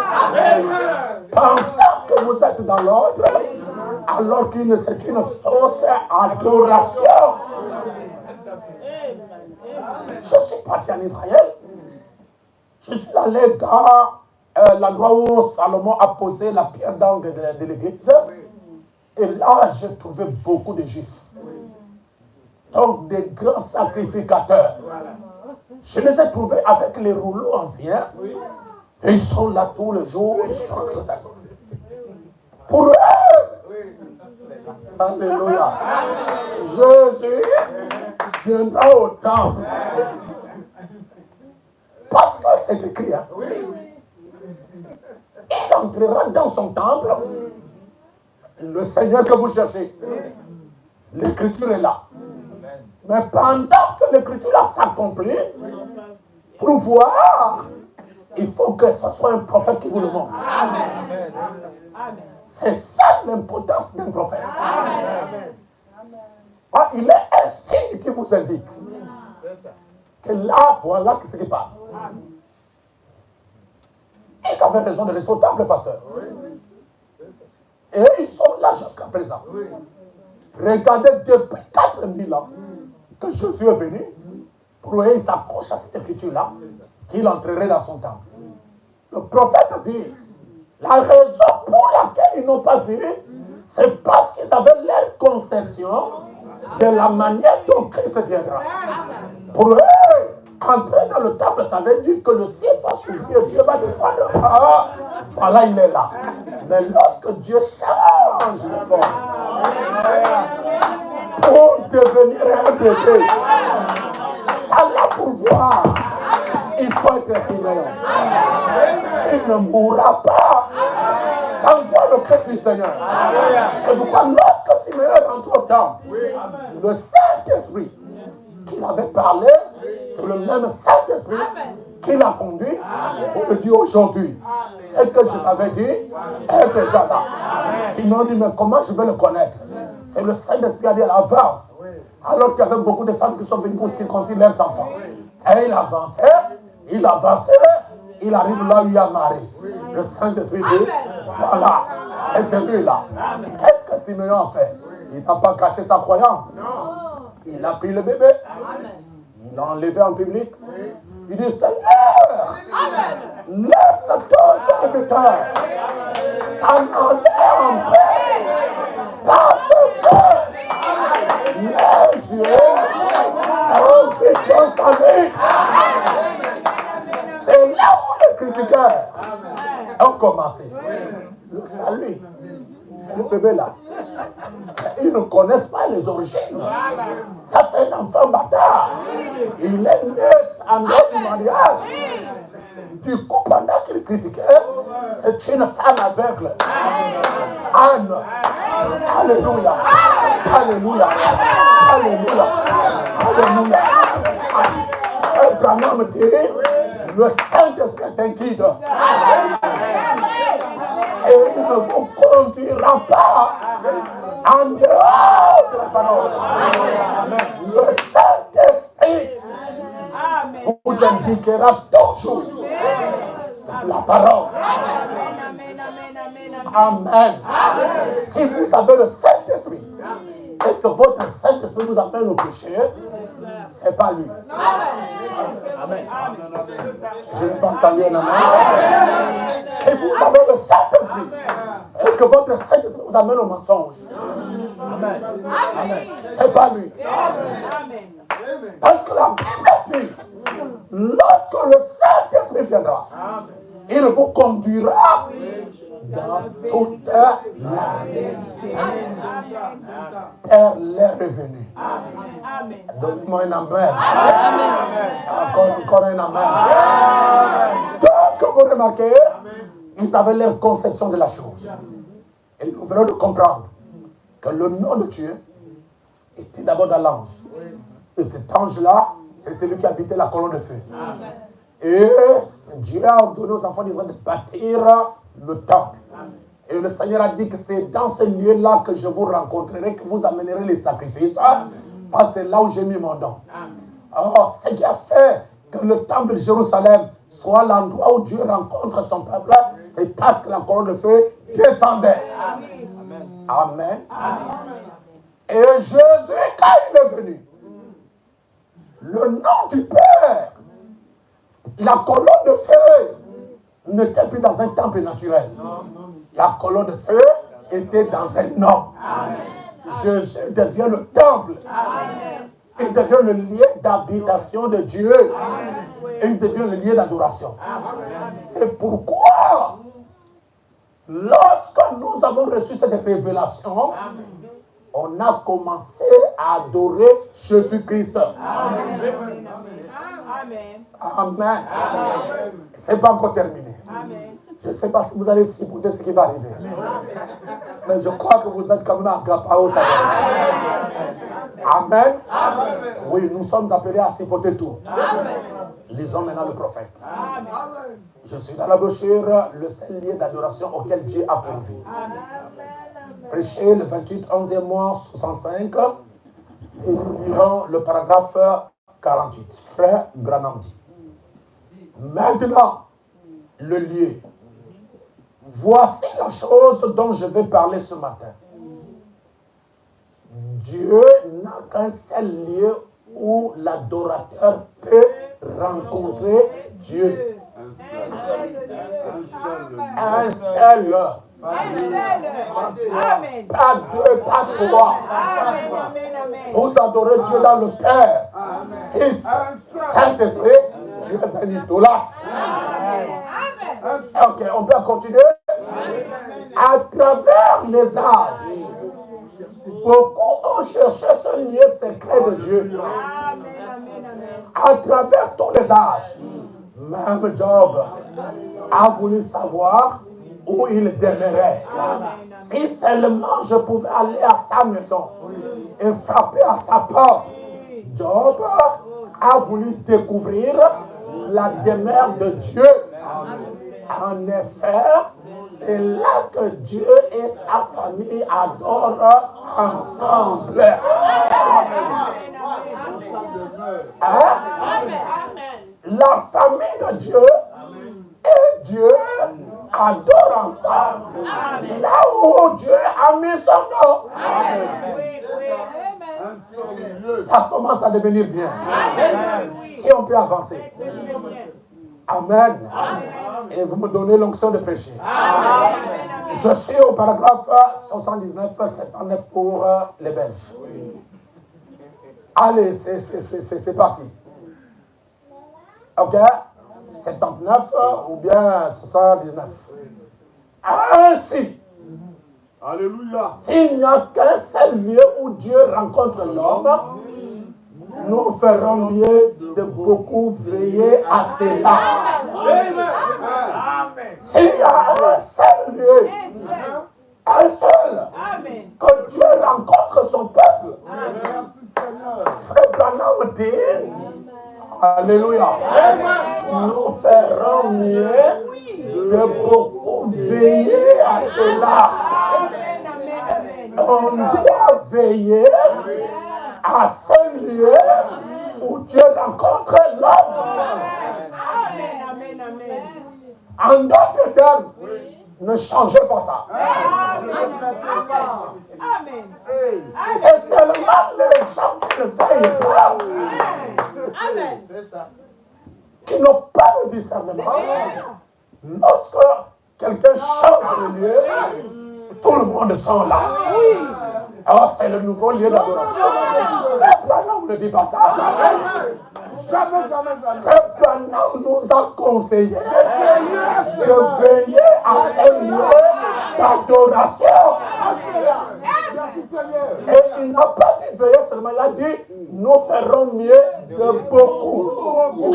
Pensant que vous êtes dans l'ordre, alors qu'il c'est une fausse adoration. Je suis parti en Israël. Je suis allé dans l'endroit où Salomon a posé la pierre d'angle de l'église. Et là, j'ai trouvé beaucoup de Juifs. Donc, des grands sacrificateurs. Je les ai trouvés avec les rouleaux anciens. Et ils sont là tous les jours. Ils sont tout d'accord. Pour eux, alléluia, Jésus viendra au temple. Parce que c'est écrit. Hein? Il entrera dans son temple. Le Seigneur que vous cherchez. L'écriture est là. Mais pendant que l'écriture s'accomplit, pour voir, il faut que ce soit un prophète qui vous le montre. C'est ça l'importance d'un prophète. Ah, il est un signe qui vous indique que là, voilà ce qui passe. Ils avaient raison de rester au temple, pasteur. Et ils sont là jusqu'à présent. Regardez depuis 4000 ans que Jésus est venu. Pour eux, ils s'accrochent à cette écriture-là. qu'il entrerait dans son temple. Le prophète dit, la raison pour laquelle ils n'ont pas vu, c'est parce qu'ils avaient leur conception de la manière dont Christ viendra. Pour eux, entrer dans le temple, ça veut dire que le ciel va s'ouvrir, Dieu va défendre. Ah, voilà, il est là. Mais lorsque Dieu change de forme pour devenir un bébé, ça l'a pour voir. Il faut être Simeon. Tu ne mourras pas sans voir le Christ du Seigneur. C'est pourquoi lorsque Simeon rentre au temple, le Saint-Esprit qu'il avait parlé, c'est le même Saint-Esprit qui l'a conduit pour me dire aujourd'hui, ce que je t'avais dit est déjà là. Sinon, on dit, mais comment je vais le connaître? C'est le Saint-Esprit qui a dit à l'avance. Alors qu'il y avait beaucoup de femmes qui sont venues pour circoncire leurs enfants. Et il avançait, il arrive là où il y a Marie. Le Saint-Esprit dit, voilà, c'est celui-là. Qu'est-ce que Simeon a fait? Il n'a pas caché sa croyance. Il a pris le bébé. Il l'a enlevé en public. Il dit, Seigneur, laisse ton serviteur s'en aller en paix. Parce que mes yeux ont vu ton salut. C'est là où les critiqueurs ont commencé. Le salut, c'est le bébé là. Ils ne connaissent pas les origines. Ça, c'est un enfant bâtard. Il est né en dehors du mariage. Du coup, pendant qu'il critiquait, c'est une femme aveugle. Anne. Alléluia. Alléluia. Alléluia. Alléluia. Abraham dit, le Saint-Esprit est un guide. Et il ne vous conduira pas en dehors de la parole. Le Saint-Esprit vous indiquera toujours la parole. Amen. Si vous avez le Saint-Esprit et que votre Saint-Esprit vous appelle au péché, c'est pas lui. Amen. Je n'ai pas entendu un amen. Si vous avez le Saint-Esprit et que votre Saint-Esprit vous amène au mensonge, c'est pas lui. Parce que la Bible dit, lorsque le Saint-Esprit viendra, il vous conduira dans toute la vérité. Elle est revenue. Donne-moi un amen. Encore un amen. Donc, vous remarquez, ils avaient leur conception de la chose. Et nous venons de comprendre que le nom de Dieu était d'abord dans l'ange. Et cet ange-là, c'est celui qui habitait la colonne de feu. Et Dieu a ordonné aux enfants d'Israël de bâtir le temple. Et le Seigneur a dit que c'est dans ce lieu-là que je vous rencontrerai, que vous amènerez les sacrifices. Parce que c'est là où j'ai mis mon nom. Alors, ce qui a fait que le temple de Jérusalem soit l'endroit où Dieu rencontre son peuple, c'est parce que la colonne de feu descendait. Amen. Et Jésus, quand il est venu, le nom du Père, la colonne de feu n'était plus dans un temple naturel. La colonne de feu était dans un nom. Jésus devient le temple. Il devient le lieu d'habitation de Dieu. Et il devient le lieu d'adoration. C'est pourquoi, lorsque nous avons reçu cette révélation, on a commencé à adorer Jésus-Christ. Amen. Amen. C'est pas encore terminé. Amen. Je ne sais pas si vous allez supporter ce qui va arriver. Mais je crois que vous êtes quand même agapao. Amen. Amen. Oui, nous sommes appelés à supporter tout. Amen. Lisons maintenant le prophète. Amen. Je suis dans la brochure, le seul lieu d'adoration auquel Dieu a pourvu. Prêché le 28, 11e mois, 65. Durant le paragraphe 48. Frère Branham dit. Maintenant, le lieu. Voici la chose dont je vais parler ce matin. Dieu n'a qu'un seul lieu où l'adorateur peut rencontrer Dieu. Un seul. Un seul. Amen. Pas deux, pas trois. Amen. Amen. Amen. Vous adorez Dieu dans le Père, Fils, Saint-Esprit. Dieu est un idolâtre. Ok, on peut continuer. À travers les âges, beaucoup ont cherché ce lieu secret de Dieu. À travers tous les âges, même Job a voulu savoir où il demeurait. Si seulement je pouvais aller à sa maison et frapper à sa porte. Job a voulu découvrir la demeure de Dieu. En effet, c'est là que Dieu et sa famille adorent ensemble. Hein? La famille de Dieu et Dieu adorent ensemble. Là où Dieu a mis son nom. Ça commence à devenir bien. Si on peut avancer. Amen. Et vous me donnez l'onction de prêcher. Je suis au paragraphe 79, 79 pour les Belges. Allez, c'est parti. Ok? 79 ou bien 79. Ainsi. Alléluia. S'il n'y a qu'un seul lieu où Dieu rencontre l'homme, nous ferons mieux de beaucoup veiller à cela. S'il y a un seul lieu, un seul, que Dieu rencontre son peuple, Frère Branham dit, alléluia, nous ferons mieux de beaucoup veiller à cela. On doit veiller à ce lieu où Dieu rencontre l'homme. En d'autres termes, ne changez pas ça. C'est seulement les gens qui ne veillent pas, qui n'ont pas le discernement. Lorsque quelqu'un change de lieu, tout le monde sort là. Alors c'est le nouveau lieu d'adoration. Frère Branham ne dit pas ça. Frère Branham nous a conseillé de veiller à un lieu d'adoration. Et il n'a pas dit veiller seulement, il a dit nous ferons mieux de beaucoup.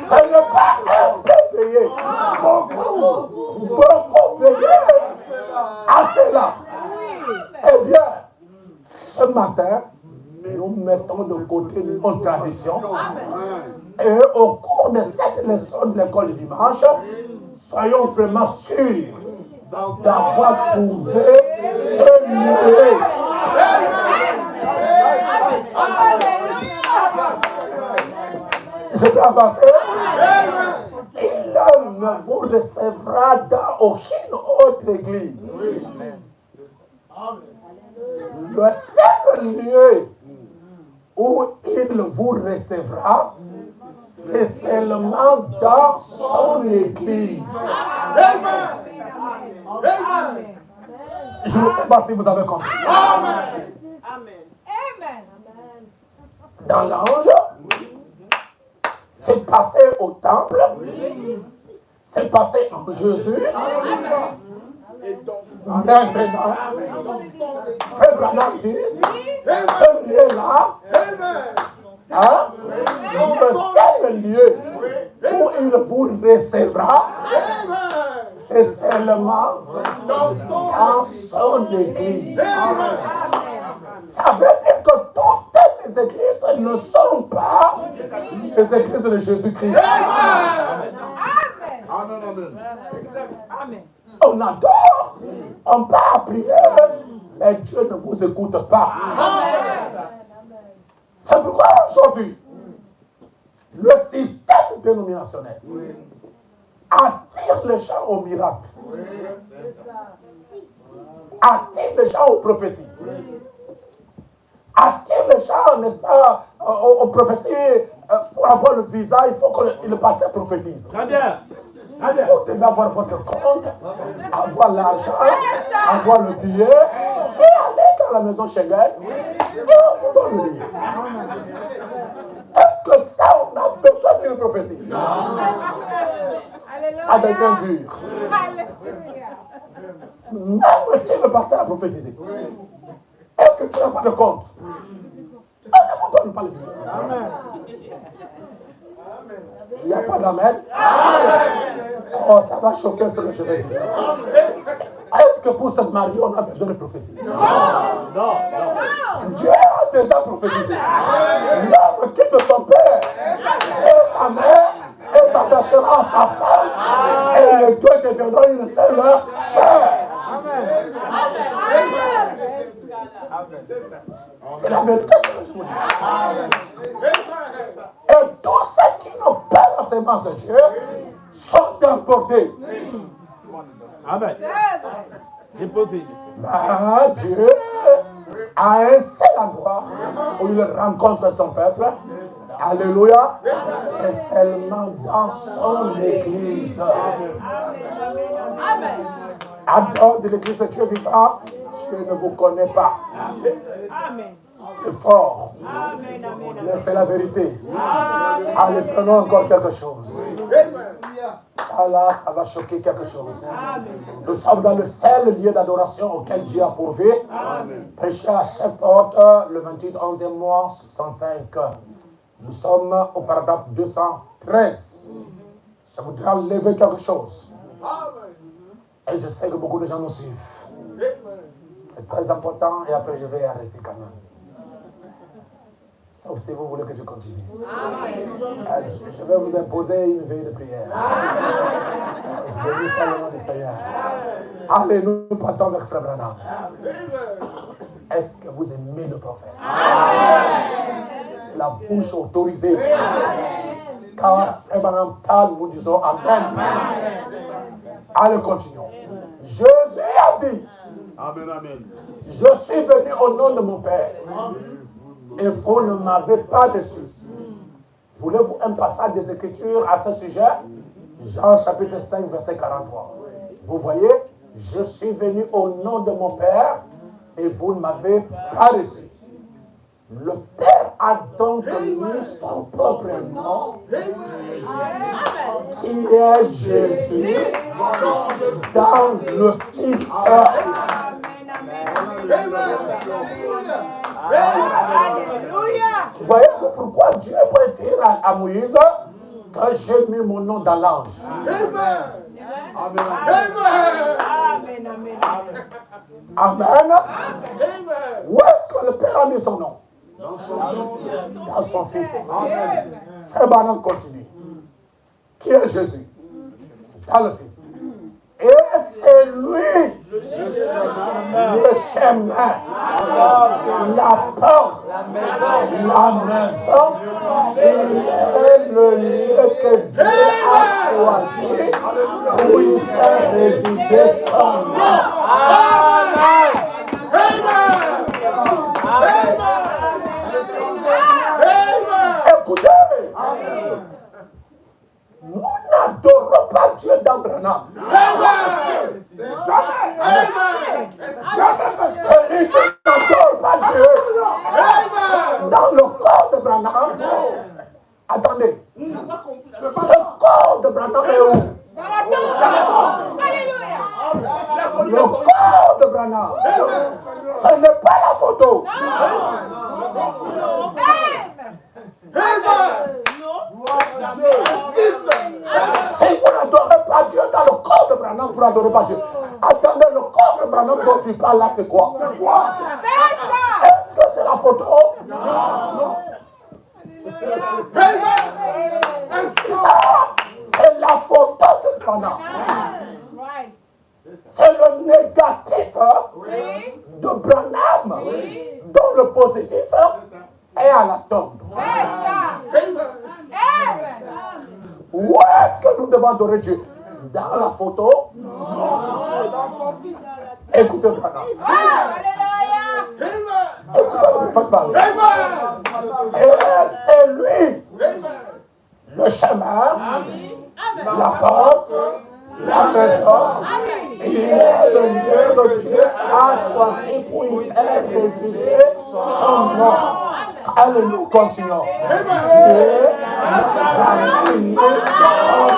Ce n'est pas un peu veiller. Beaucoup veiller à cela. Eh bien, ce matin, nous mettons de côté nos traditions. Et au cours de cette leçon de l'école du dimanche, soyons vraiment sûrs d'avoir trouvé ce lieu. Je peux avancer? Il ne vous recevra dans aucune autre église. Le seul lieu où il vous recevra, c'est seulement dans son église. Je ne sais pas si vous avez compris. Dans l'ange, c'est passé au temple, c'est passé en Jésus. Maintenant, Frère Branham dit, ce lieu-là, le seul lieu où il vous recevra, c'est seulement dans son église. Ça veut dire que toutes les églises ne sont pas les églises de Jésus-Christ. Amen. On adore, on part prier, mais Dieu ne vous écoute pas. C'est pourquoi aujourd'hui, le système dénominationnel attire les gens au miracle, attire les gens aux prophéties, attire les gens, n'est-ce pas, aux prophéties pour avoir le visa, il faut que le pasteur prophétise. Très bien. Très bien. Vous devez avoir votre compte, avoir l'argent, avoir le billet, et aller dans la maison Schengen, et on vous donne le billet. Est-ce que ça, on a besoin d'une prophétie? Ça devient dur. Même si le pasteur a prophétisé, est-ce que tu n'as pas de compte? On ne vous donne pas le billet. Il n'y a pas d'amen. Oh, ça va choquer ce que je vais dire. Est-ce que pour se marier, on a besoin de prophétie? Non. Dieu a déjà prophétisé. L'homme quitte son père et sa mère et s'attachera à sa femme et les deux deviendront une seule chair. C'est la vérité que je vous dis. Et tous ceux qui n'ont pas la sémence de Dieu sont importés. Amen. Déposez. Dieu a un seul endroit où il rencontre son peuple. Alléluia. C'est seulement dans son église. Amen. En de l'église de Dieu vivant, je ne vous connais pas. Amen. C'est fort. Amen. Mais c'est la vérité. Allez, prenons encore quelque chose. Ah là, ça va choquer quelque chose. Nous sommes dans le seul lieu d'adoration auquel Dieu a pourvu. Prêché à Chef-Porte, le 28 11e mois 65. Nous sommes au paragraphe 213. Je voudrais lever quelque chose. Et je sais que beaucoup de gens nous suivent. C'est très important et après je vais arrêter quand même. Sauf si vous voulez que je continue. Je vais vous imposer une veille de prière. Bénis le nom du Seigneur. Allez, nous partons avec Frère Branham. Est-ce que vous aimez le prophète? C'est la bouche autorisée. Quand Frère Branham parle, nous disons Amen. Allez, continuons. Jésus a dit, Amen. je suis venu au nom de mon Père. Et vous ne m'avez pas reçu. Voulez-vous un passage des Écritures à ce sujet? Jean chapitre 5, verset 43. Vous voyez, je suis venu au nom de mon Père et vous ne m'avez pas reçu. Le Père a donc mis son propre nom, qui est Jésus, dans le Fils. Vous voyez pourquoi Dieu peut dire à Moïse que j'ai mis mon nom dans l'ange. Amen. Où est-ce que le Père a mis son nom? Dans son Fils. Frère Branham continue. Qui est Jésus? Dans le Fils. Et c'est lui le chemin, la porte, la maison. Il est le lieu que Dieu a choisi où il fait résider son nom. Amen. Écoutez, nous n'adorons pas Dieu dans Branham. Celui qui n'adore pas Dieu dans le corps de Branham. Attendez, le corps de Branham est où? Le corps de Branham, ce n'est pas la photo. Si vous n'adorez pas Dieu dans le corps de Branham, vous n'adorez pas Dieu. Attendez, le corps de Branham dont tu parles là, c'est quoi? Est-ce que c'est la photo? Non. Ça, c'est la photo de Branham. C'est le négatif de Branham, dont le positif est à la tombe. Où est-ce que nous devons adorer Dieu? Dans la photo? Écoutez Branham. Écoutez le prophète parler. Et c'est lui le chemin, la porte, la maison. Il est le lieu que Dieu a choisi pour y faire résider son nom. Allez, nous continuons. Dieu n'a jamais mis son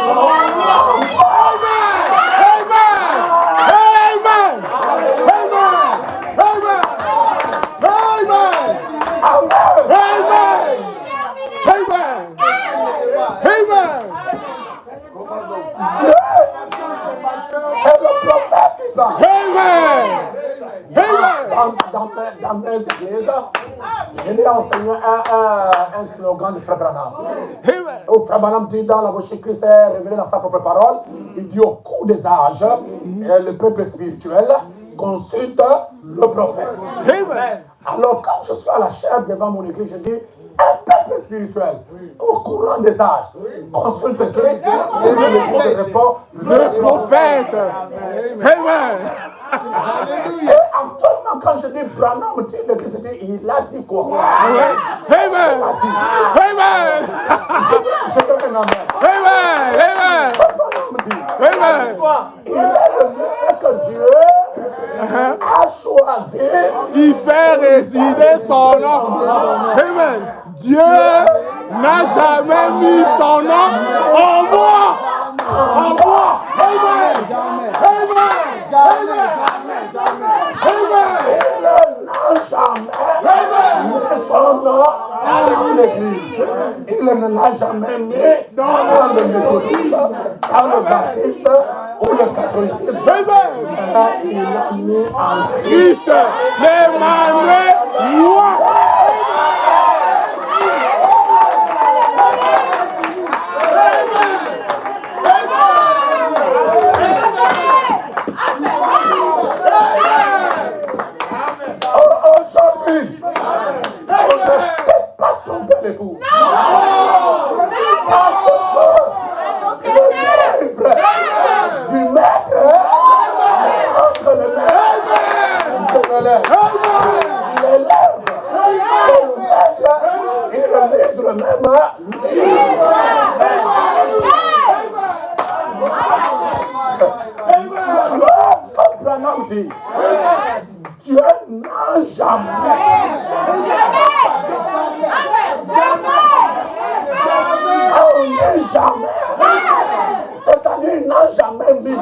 nom. C'est le prophète qui parle. Dans mes églises, je lui ai enseigné un slogan de Frère Branham. Où Frère Branham dit dans la bouche de Christ est révélé dans sa propre parole, il dit au cours des âges, le peuple spirituel consulte le prophète. Alors quand je suis à la chaire devant mon église, je dis un peuple spirituel au courant des âges consulte Dieu et l'église répond le prophète. Amen. Et actuellement quand je dis Branham dit l'église dit il a dit quoi? Amen. Il a dit. Amen. Je te un amen. Amen. Amen. Amen. Il est le lieu que Dieu a choisi. Il fait résider son nom. Amen. Dieu n'a jamais mis son nom en moi. En moi. Amen. Amen. Jamais. Il n'a jamais mis son nom dans l'église. Il ne l'a jamais mis dans le méthodisme, dans le baptisme ou le catholicisme. Il l'a mis en Christ. L'Emmanuel, moi. Aujourd'hui, on ne peut pas tromper l'époux. Parce que le livre du maître est entre les mains de l'élève. L'élève et le maître, ils relisent le même livre. Lorsque Branham dit Dieu n'a jamais. On n'est jamais. C'est-à-dire, il n'a jamais mis.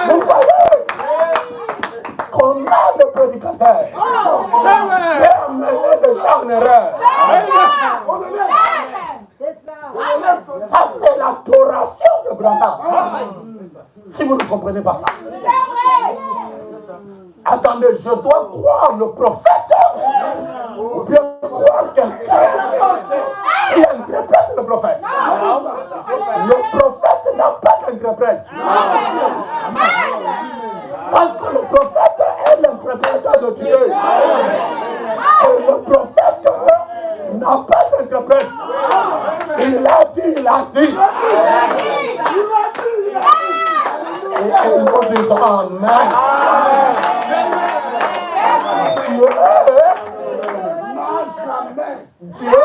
Vous voyez qu'on a des prédicateurs qui amener les gens en erreur. Ça, c'est l'adoration de Branham. Si vous ne comprenez pas ça. Attendez, je dois croire le prophète ou bien croire quelqu'un qui interprète le prophète. Le prophète n'a pas d'interprète. Parce que le prophète est l'interpréteur de Dieu. Et le prophète n'a pas d'interprète. Il a dit. Et nous disons Amen. Dieu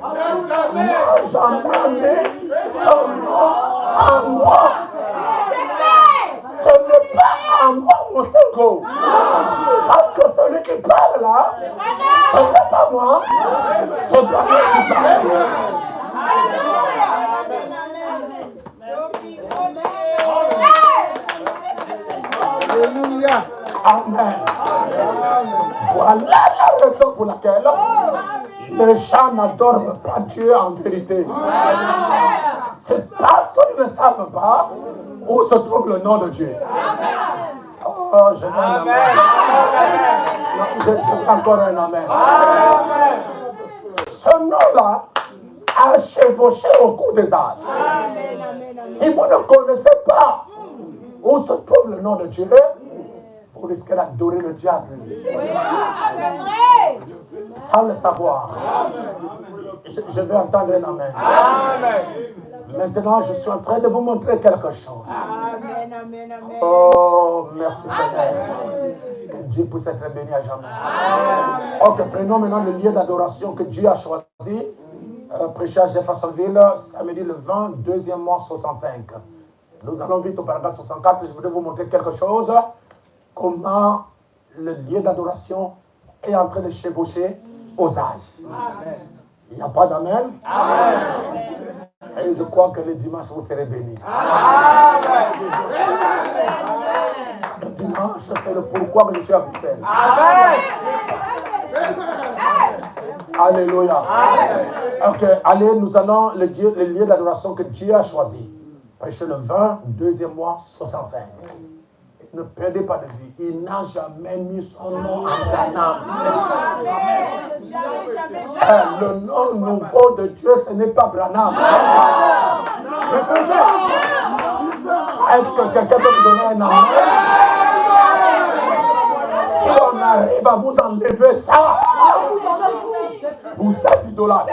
n'a jamais mis son nom en moi. Ce n'est pas en moi mon second. Parce que celui qui parle là, ce n'est pas moi, c'est Branham qui parle. Alléluia. Amen. Voilà la raison pour laquelle les gens n'adorent pas Dieu en vérité. C'est parce qu'ils ne savent pas où se trouve le nom de Dieu. Oh, je veux un amen. Je veux encore un amen. Ce nom-là a chevauché au cours des âges. Si vous ne connaissez pas où se trouve le nom de Dieu, vous risquez d'adorer le diable. Sans le savoir. Je vais entendre un amen. Maintenant, je suis en train de vous montrer quelque chose. Oh, merci Seigneur. Que Dieu puisse être béni à jamais. Ok, prenons maintenant le lieu d'adoration que Dieu a choisi. Prêcher à Jeffersonville, samedi le 20, deuxième mois 65. Nous allons vite au paragraphe 64. Je voudrais vous montrer quelque chose. Comment le lieu d'adoration est en train de chevaucher aux âges. Il n'y a pas d'amen. Et je crois que le dimanche, vous serez bénis. Le dimanche, c'est le pourquoi que je suis à Bruxelles. Alléluia. Ok, allez, nous allons le lieu d'adoration que Dieu a choisi. Prêcher le 20, deuxième mois, 65. Ne perdez pas de vie. Il n'a jamais mis son nom en Branham. Le nom nouveau de Dieu, ce n'est pas Branham. Est-ce que quelqu'un peut me donner un nom? Si on arrive à vous enlever ça, vous êtes idolâtre.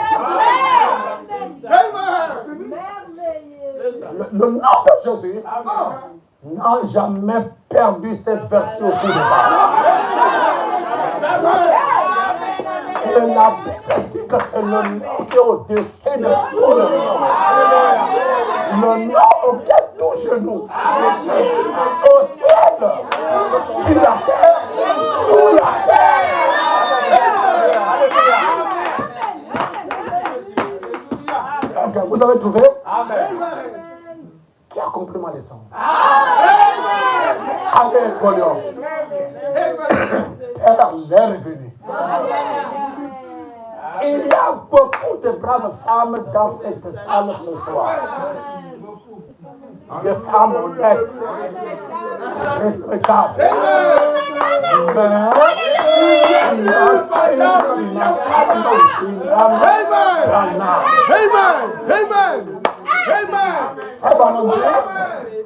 Le nom de Jésus n'a jamais perdu ses vertus au cours de ça. Et la Bible dit que c'est le nom qui est au-dessus de tout le nom. Le nom auquel tout genou, au ciel, sur la terre, sous la terre. Ok, vous avez trouvé? Qui a compris ma leçon? Allez, Colion. Père, l'heure est venue. Il y a beaucoup de braves femmes dans cette salle ce soir. Des femmes honnêtes, respectables. Mais il n'y a pas une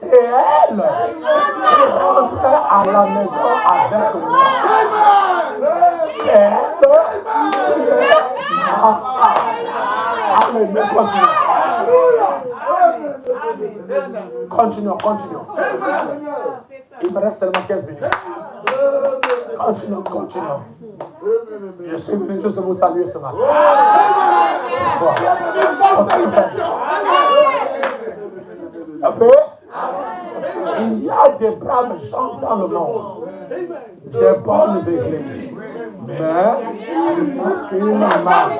c'est elle qui rentre à la maison avec moi. C'est elle qui est ma femme. Alléluia, continuons. Continuons. Il me reste seulement 15 minutes. Continuons. Je suis venu juste vous saluer ce matin. Ce soir. Il y a des braves gens dans le monde, des bonnes églises, mais il n'y a qu'une femme,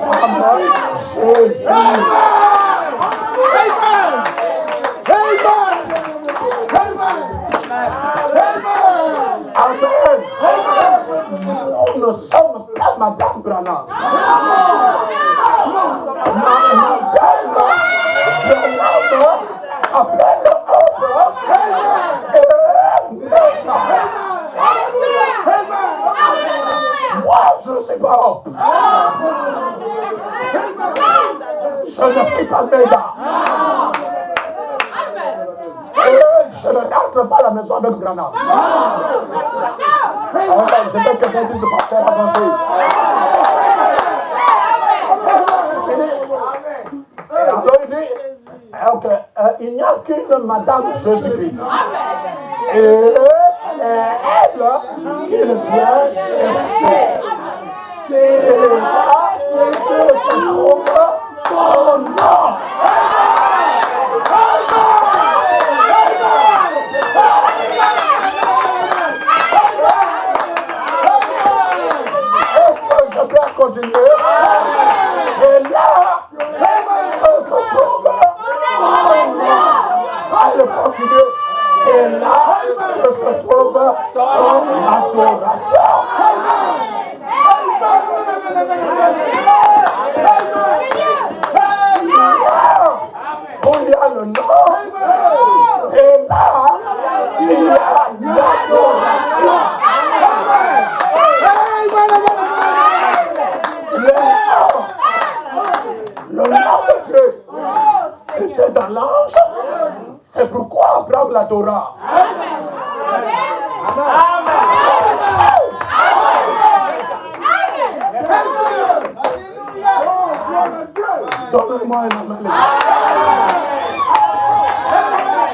Jésus. Amen. Nous ne sommes pas Madame Branham. Madame Branham s'appelle moi, je ne suis pas homme. Je ne suis pas méga. Et je ne rentre pas à la maison avec Branham. Je veux que quelqu'un dise pas faire avancer. Alors il dit, il n'y a qu'une Madame Jésus-Christ. Et c'est elle qui le vient chercher. C'est là que se trouve son nom. Est-ce que je peux continuer? Et là que se trouve son nom. Allez, continuer. Et là que se trouve son adoration. Il y a le nom. Et là, il y a l'adoration. Le nom de Dieu était dans l'ange. C'est pourquoi Abraham l'adora. Donnez-moi un amen.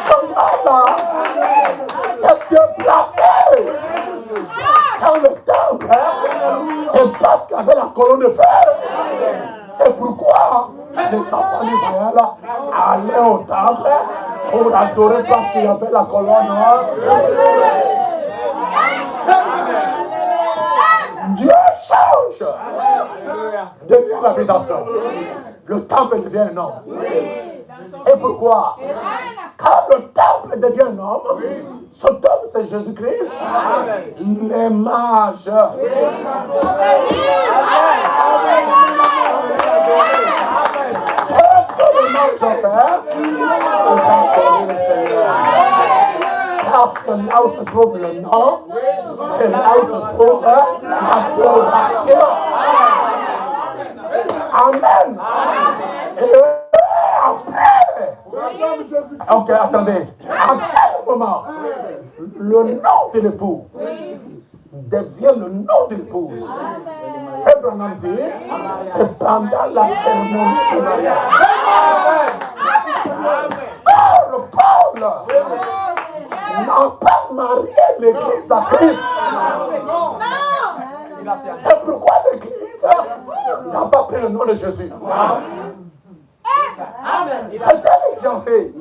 Ce matin, s'est déplacé dans le avait la colonne de fer. C'est pourquoi les enfants d'Israël allaient au temple pour adorer parce qu'il y avait la colonne. Dieu change. Devient l'habitation. Le temple devient un homme. Et pourquoi? Quand le temple devient un homme, ce homme c'est Jésus-Christ, l'image. Qu'est-ce que l'image fait? Le Seigneur. Parce que là où se trouve le nom, c'est là où se trouve l'adoration. Amen. Et après, ok, attendez. À quel moment le nom de l'époux devient le nom de l'épouse? Frère Branham dit, c'est pendant la cérémonie du mariage. Paul n'a pas marié l'église à Christ. C'est pourquoi l'église n'a pas pris le nom de Jésus. C'était les fiancés.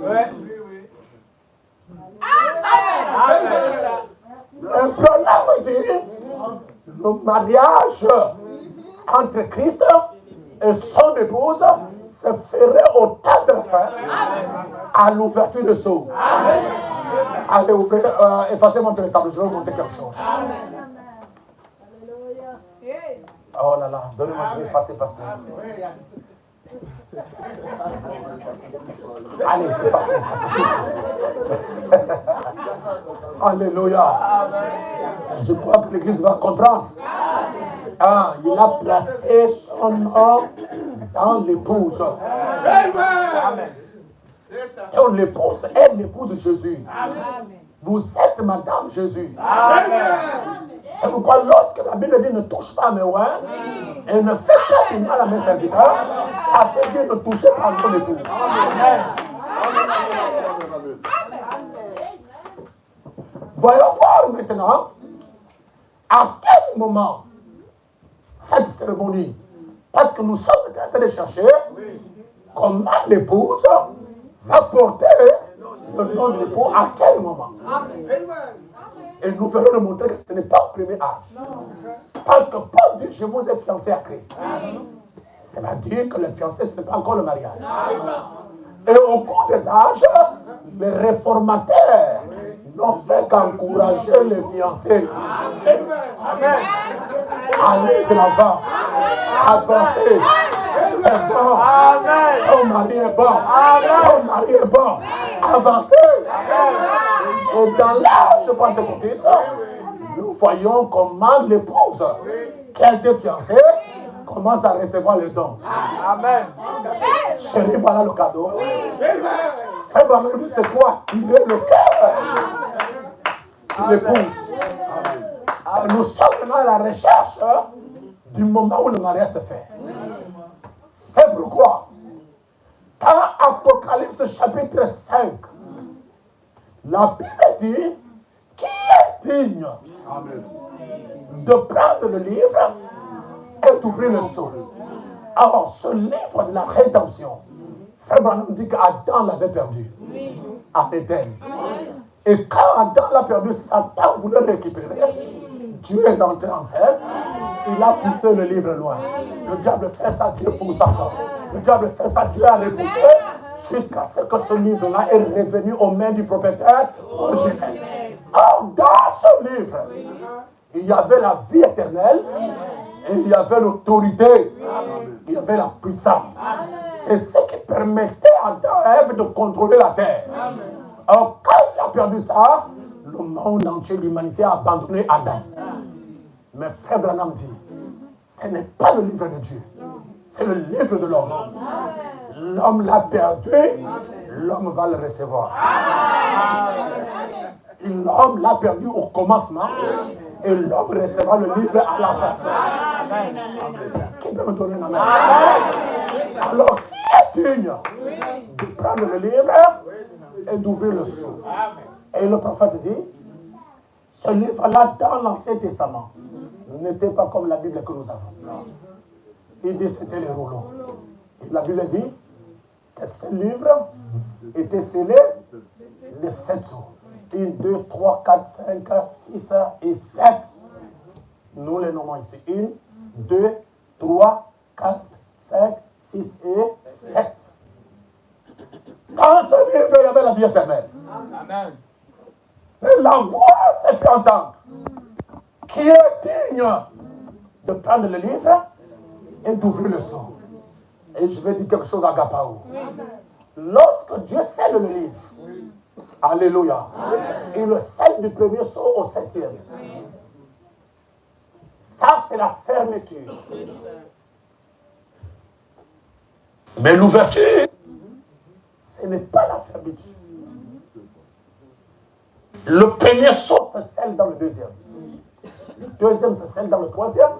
Le problème dit, le mariage entre Christ et son épouse se ferait au temps de la fin, à l'ouverture de sceau. Allez, ouvrez, effacez mon téléphone, je vais vous montrer quelque chose. Oh là là, donnez-moi, je vais effacer parce que... Allez, effacez. Alléluia. Je crois que l'église va comprendre. Ah, il a placé son nom dans l'épouse. Et on l'épouse, elle l'épouse Jésus. Vous êtes Madame Jésus. C'est pourquoi lorsque la Bible dit ne touche pas mes oins et ne fait pas tenir la main serviteur, ça veut dire ne touchez pas mon époux. Voyons voir maintenant à quel moment cette cérémonie, parce que nous sommes en train de chercher comment l'épouse va porter le nom de l'époux à quel moment. Et nous verrons le montrer que ce n'est pas au premier âge. Parce que Paul dit, je vous ai fiancé à Christ. C'est-à-dire que le fiancé, ce n'est pas encore le mariage. Et au cours des âges, les réformateurs n'ont fait qu'encourager les fiancés. Amen. Allez de l'avant. Avancez. C'est bon. Ton mari est bon. Ton mari est bon. Avancez. Et dans l'âge pentecôtiste, nous voyons comment l'épouse qui a été fiancée commence à recevoir le don. Amen. Chérie, voilà le cadeau. Frère Branham dit, c'est pour attirer le cœur de l'épouse. Et nous sommes maintenant à la recherche du moment où le mariage se fait. C'est pourquoi, dans Apocalypse chapitre 5, la Bible dit, qui est digne de prendre le livre et d'ouvrir le sceau. Alors, ce livre de la rédemption, Frère Branham dit qu'Adam l'avait perdu à Éden. Et quand Adam l'a perdu, Satan voulait le récupérer. Dieu est entré en scène. Il a poussé le livre loin. Le diable fait ça, Dieu pousse encore. Le diable fait ça, Dieu a repoussé jusqu'à ce que ce livre-là est revenu aux mains du propriétaire originel. Or, dans ce livre, il y avait la vie éternelle et il y avait l'autorité. Il y avait la puissance. C'est ce qui permettait à Adam et Ève de contrôler la terre. Or, quand il a perdu ça, le monde entier, l'humanité a abandonné Adam. Mais Frère Branham dit, ce n'est pas le livre de Dieu, c'est le livre de l'homme. L'homme l'a perdu, l'homme va le recevoir. L'homme l'a perdu au commencement et l'homme recevra le livre à la fin. Qui peut me donner un amen? Alors, qui est digne de prendre le livre et d'ouvrir le sceau? Et le prophète dit, ce livre-là dans l'Ancien Testament n'était pas comme la Bible que nous avons. Il dit c'était les rouleaux. Et la Bible dit que ce livre était scellé de 7 sceaux. 1, 2, 3, 4, 5, 6 et 7. Nous les nommons ici. 1, 2, 3, 4, 5, 6 et 7. Dans ce livre, il y avait la vie éternelle. Amen. Et la voix s'est fait entendre. Qui est digne de prendre le livre et d'ouvrir le sceau. Et je vais dire quelque chose à Agapao. Lorsque Dieu scelle le livre, alléluia, il le scelle du premier sceau au 7e. Ça, c'est la fermeture. Mais l'ouverture, ce n'est pas la fermeture. Le premier sceau se scelle dans le deuxième. Le deuxième se scelle dans le troisième.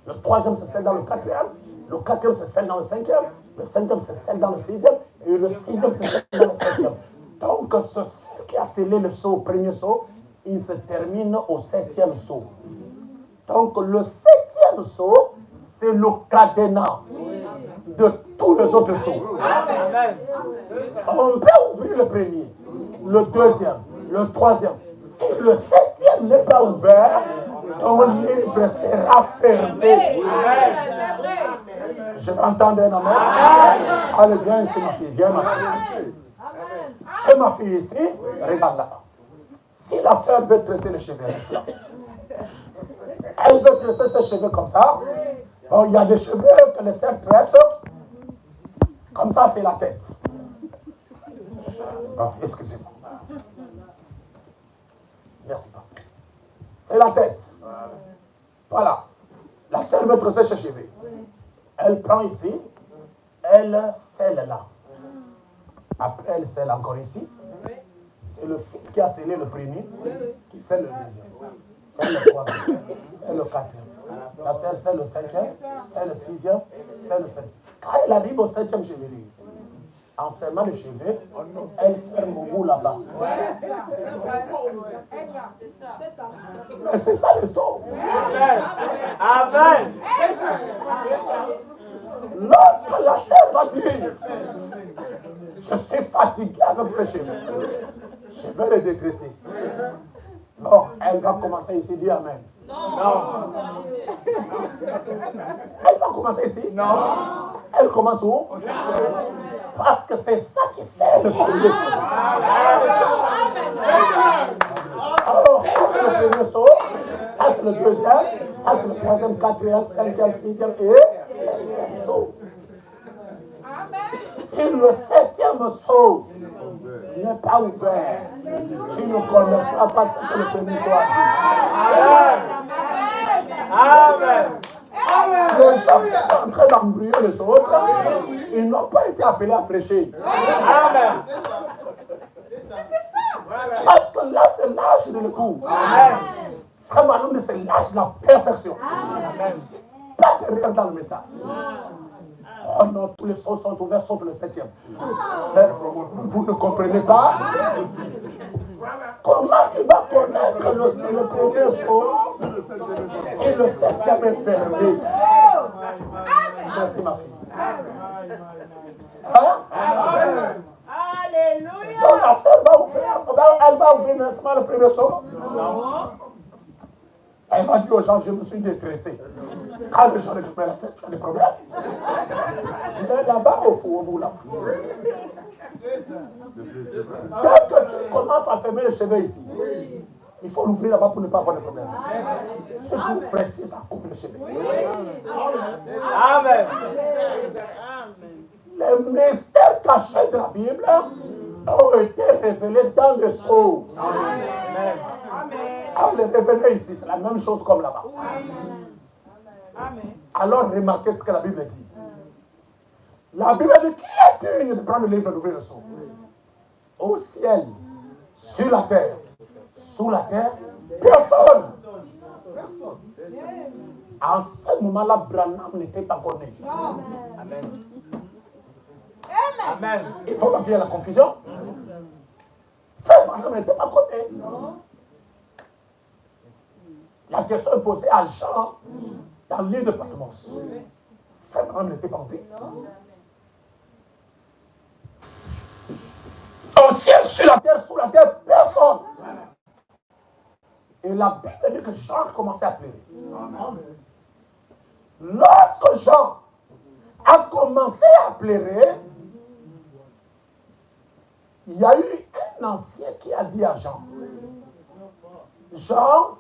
Le troisième se scelle dans le quatrième. Le quatrième se scelle dans le cinquième. Le cinquième se scelle dans le sixième. Et le sixième se scelle dans le septième. Donc, ce feu qui a scellé le sceau au premier sceau, il se termine au 7e sceau. Donc, le 7e sceau, c'est le cadenas de tous les autres sceaux. On peut ouvrir le premier, le deuxième, le troisième. Si le 7e n'est pas ouvert, ton livre sera fermé. Je vais entendre un amen. Allez, viens ici, ma fille. Viens, ma fille. Chez ma fille ici, regarde là. Si la soeur veut tresser les cheveux, reste là. Elle veut tresser ses cheveux comme ça. Bon, il y a des cheveux que les sœurs tressent. Comme ça, c'est la tête. Oh, excusez-moi. Merci, pasteur. C'est la tête. Voilà. La sœur veut tresser ses cheveux. Elle prend ici. Elle scelle là. Après, elle scelle encore ici. C'est le fil qui a scellé le premier qui scelle le deuxième. Scelle le troisième. Scelle le quatrième. La sœur scelle le cinquième. Scelle le sixième. Scelle le septième. Quand elle arrive au 7e chevelure, en fermant le cheveu, elle ferme au bout là-bas. Mais c'est ça le son. Amen. Lorsque la sœur va dire, je suis fatigué avec ces cheveux, je vais les détresser. Bon, elle va commencer ici, dis Amen. Non. Elle va commencer ici? Non. Elle commence où? Parce que c'est ça qui sert le premier saut. Alors, ça c'est le premier saut, ça c'est le deuxième, ça c'est le troisième, quatrième, cinquième, sixième et septième saut. Si le 7e saut n'est pas ouvert, tu ne connaîtras pas ce que le premier saut a dit. Amen. Les gens qui sont en train d'embrouiller les autres, ils n'ont pas été appelés à prêcher. Amen. Parce que là, c'est l'âge de l'écoute. Frère Manoum, c'est l'âge de la perfection. Pas de rien dans le message. Oh non, tous les sons sont ouverts sauf le 7e. Vous ne comprenez pas? Comment tu vas connaître le premier son et le 7e est fermé? Merci ma fille. Hein? Alléluia. Donc la sœur va ouvrir, elle va ouvrir le premier son. Elle va dire aux gens, je me suis détressé. Quand les gens récupèrent la sœur, tu as des problèmes. Il est là-bas au bout là. Dès que tu commences à fermer les cheveux ici, il faut l'ouvrir là-bas pour ne pas avoir de problème. Si tu presses, ça coupe les cheveux. Amen. Les mystères cachés de la Bible ont été révélés dans le sceau. Amen. On les révélait ici, c'est la même chose comme là-bas. Alors remarquez ce que la Bible dit. La Bible dit qui est digne de prendre le livre et d'ouvrir le sceau? Au ciel, sur la terre, sous la terre, personne. En ce moment-là, Branham n'était pas connu. Amen. Amen. Il faut pas qu'il y ait la confusion. Frère Branham n'était pas connu. La question est posée à Jean dans l'île de Patmos. Frère Branham n'était pas en vie. Au ciel, sur la terre, sous la terre, personne. Et la Bible dit que Jean commençait à pleurer. Lorsque Jean a commencé à pleurer, il y a eu un ancien qui a dit à Jean, Jean,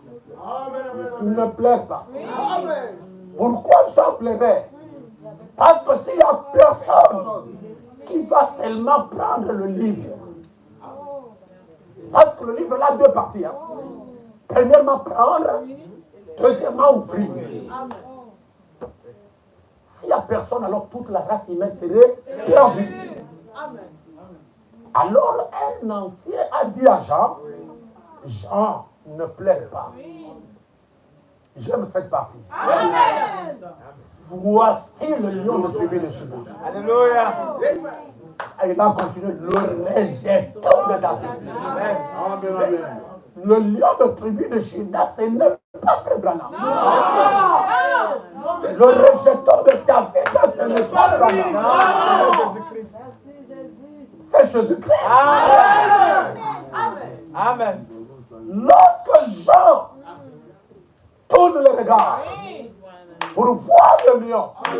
ne pleure pas. Pourquoi Jean pleurait? Parce que s'il n'y a personne qui va seulement prendre le livre, parce que le livre a deux parties. Hein. Premièrement, prendre, deuxièmement, ouvrir. S'il n'y a personne, alors toute la race humaine serait perdue. Alors un ancien a dit à Jean, Jean, ne pleure pas. J'aime cette partie. Amen. Voici le lion de tribu de Juda. Alléluia. Et il va continuer, le rejeton de David. Amen. Le lion de tribu de Juda, ce n'est pas Frère Branham. Le rejeton de David, ce n'est pas Branham. C'est Jésus-Christ. Amen. Amen. Lorsque Jean tourne le regard pour voir le lion, au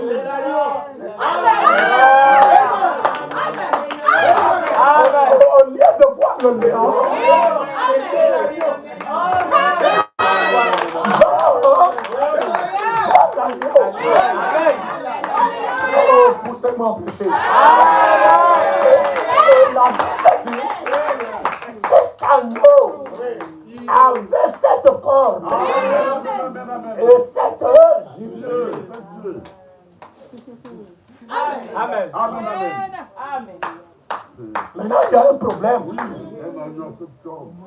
lieu de voir le lion, Jean voit l'agneau. Oh, poussez-moi à prêcher. Et la Bible dit, cet agneau avait cette corne et cette jupe. Amen. Maintenant, il y a un problème.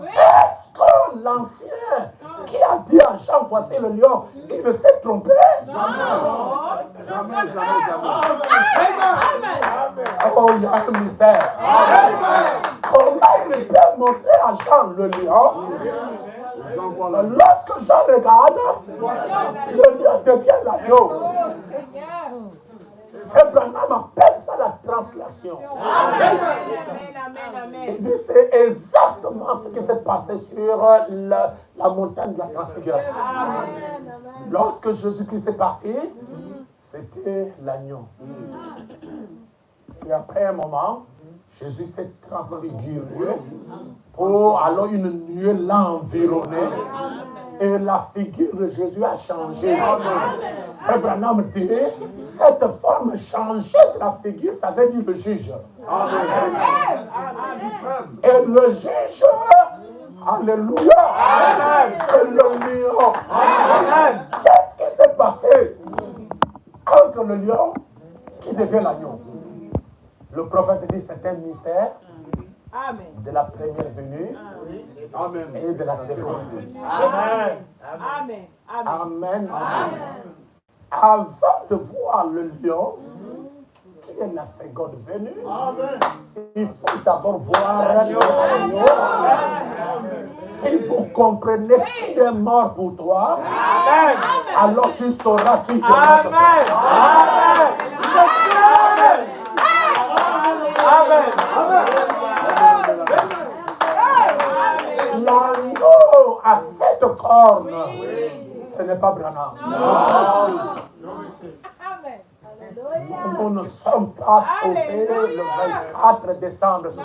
Est-ce que l'ancien qui a dit à Jean, voici le lion, il ne s'est trompé? Jamais. Oh, il y a un mystère. Comment il peut montrer à Jean le lion? Lorsque Jean regarde, le lion devient l'agneau. Et Branham appelle ça la translation. Il dit c'est exactement ce qui s'est passé sur la montagne de la transfiguration. Lorsque Jésus-Christ est parti, c'était l'agneau. Et après un moment, Jésus s'est transfiguré. Alors une nuée l'a environné. Et la figure de Jésus a changé. Frère Branham dit, cette forme changée de la figure, ça veut dire le juge. Et le juge, alléluia, c'est le lion. Qu'est-ce qui s'est passé entre le lion qui devient l'agneau? Le prophète dit, c'est un mystère de la première venue et de la seconde venue. Amen. Avant de voir le lion, qui est la seconde venue, il faut d'abord voir l'agneau. Si vous comprenez qui est mort pour toi, alors tu sauras qui est mort pour toi. L'agneau a cette corne. Ce n'est pas Branham. Nous ne sommes pas sauvés le 24 décembre 65.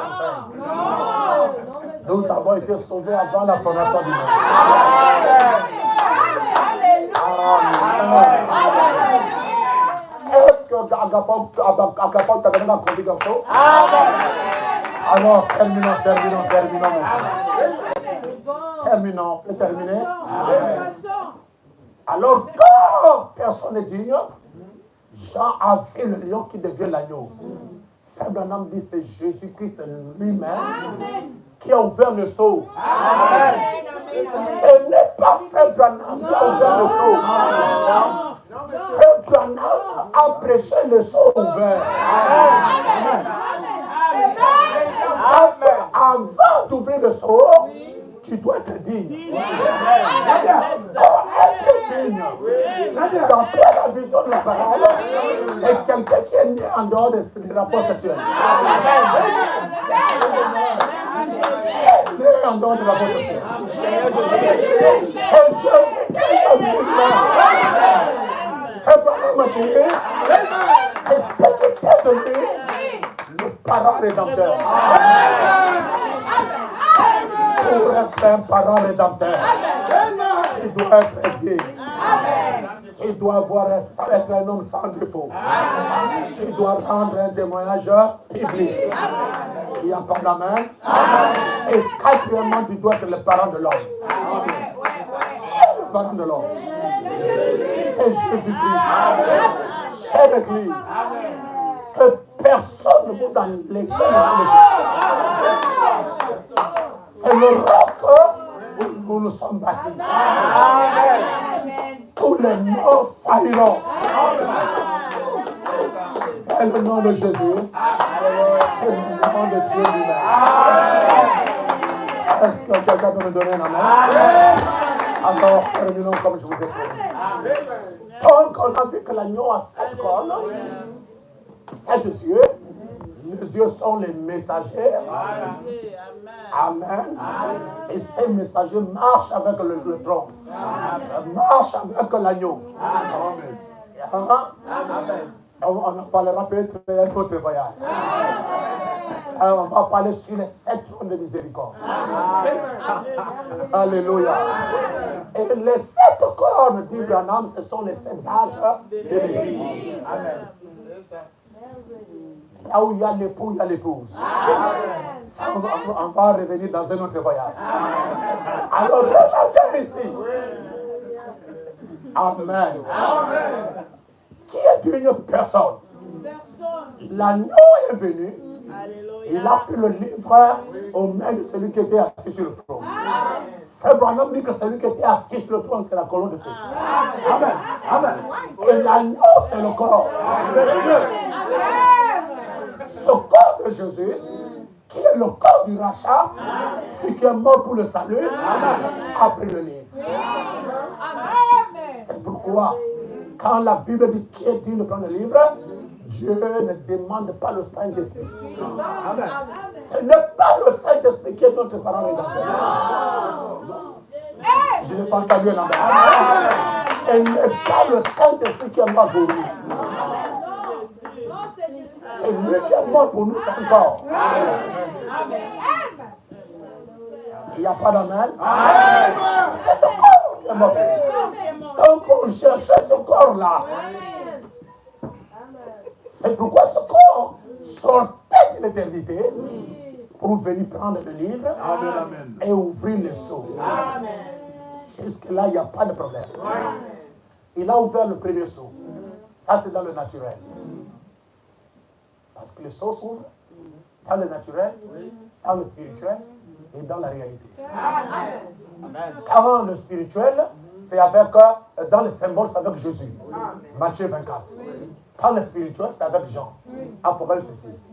Nous avons été sauvés avant la fondation du monde. Est-ce que Agapon t'a donné la compris quelque chose? Alors, terminons. Terminons. On peut terminer. Alors, quand personne n'est digne, Jean a vu le lion qui devient l'agneau. Frère Branham dit c'est Jésus-Christ lui-même qui a ouvert le seau. Ce n'est pas Frère Branham qui a ouvert le seau. Frère Branham a prêché le seau ouvert. Avant d'ouvrir le seau, tu dois être digne. est digne, d'après la vision de la parole, c'est quelqu'un qui est né en dehors des rapports sexuels. Né en dehors des rapports sexuels. Et c'est pas c'est ce qui fait de lui le parent rédempteur. Pour être un parent rédempteur, il doit être aidé. Il doit être un homme sans défaut. Il doit rendre un témoignage public. Il en parle la main. Et quatrièmement, il doit être le parent de l'homme. Le parent de l'homme. C'est Jésus-Christ. Chère Église. Que personne ne vous enlève. C'est le roc où nous nous sommes bâtis. Tous les noms failliront. Et le nom de Jésus, c'est le nom de Dieu lui-même. Est-ce que quelqu'un peut me donner un amen? Alors, terminons comme je vous ai dit. Donc, on a vu que l'agneau a 7 cornes, 7 yeux. Les yeux sont les messagers. Amen. Et ces messagers marchent avec le trône. Marchent avec l'agneau. On en parlera peut-être un autre voyage. On va parler sur les 7 trônes de miséricorde. Alléluia. Et les 7 cornes d'Abraham, ce sont les 7 âges de l'Église. Amen. Là où il y a l'époux, il y a l'épouse. On va revenir dans un autre voyage. Alors, regardez ici. Amen. Qui est digne? Personne. L'agneau est venu. Il a pris le livre aux mains de celui qui était assis sur le trône. Frère Branham dit que celui qui était assis sur le trône, c'est la colonne de feu. Amen. Amen. Et l'agneau, c'est le corps. Ce corps de Jésus, qui est le corps du rachat, celui qui est mort pour le salut, a pris le livre. C'est pourquoi, quand la Bible dit qui est digne de prendre le livre, Dieu ne demande pas le Saint-Esprit. Ce n'est pas le Saint-Esprit qui est notre parent rédempteur. Je n'ai pas entendu un amen. Ce n'est pas le Saint-Esprit qui est mort pour nous. C'est lui qui est mort pour nous encore. Il n'y a pas d'amen. C'est le corps qui est mort pour nous. Donc on cherchait ce corps-là. C'est pourquoi ce corps sortait de l'éternité pour venir prendre le livre et ouvrir les sceaux. Jusque-là, il n'y a pas de problème. Il a ouvert le premier sceau. Ça, c'est dans le naturel. Parce que les sceaux s'ouvrent dans le naturel, dans le spirituel et dans la réalité. Quand le spirituel, c'est avec, dans le symbole, c'est avec Jésus. Matthieu 24. Quand le spirituel, c'est avec Jean. Apocalypse 6.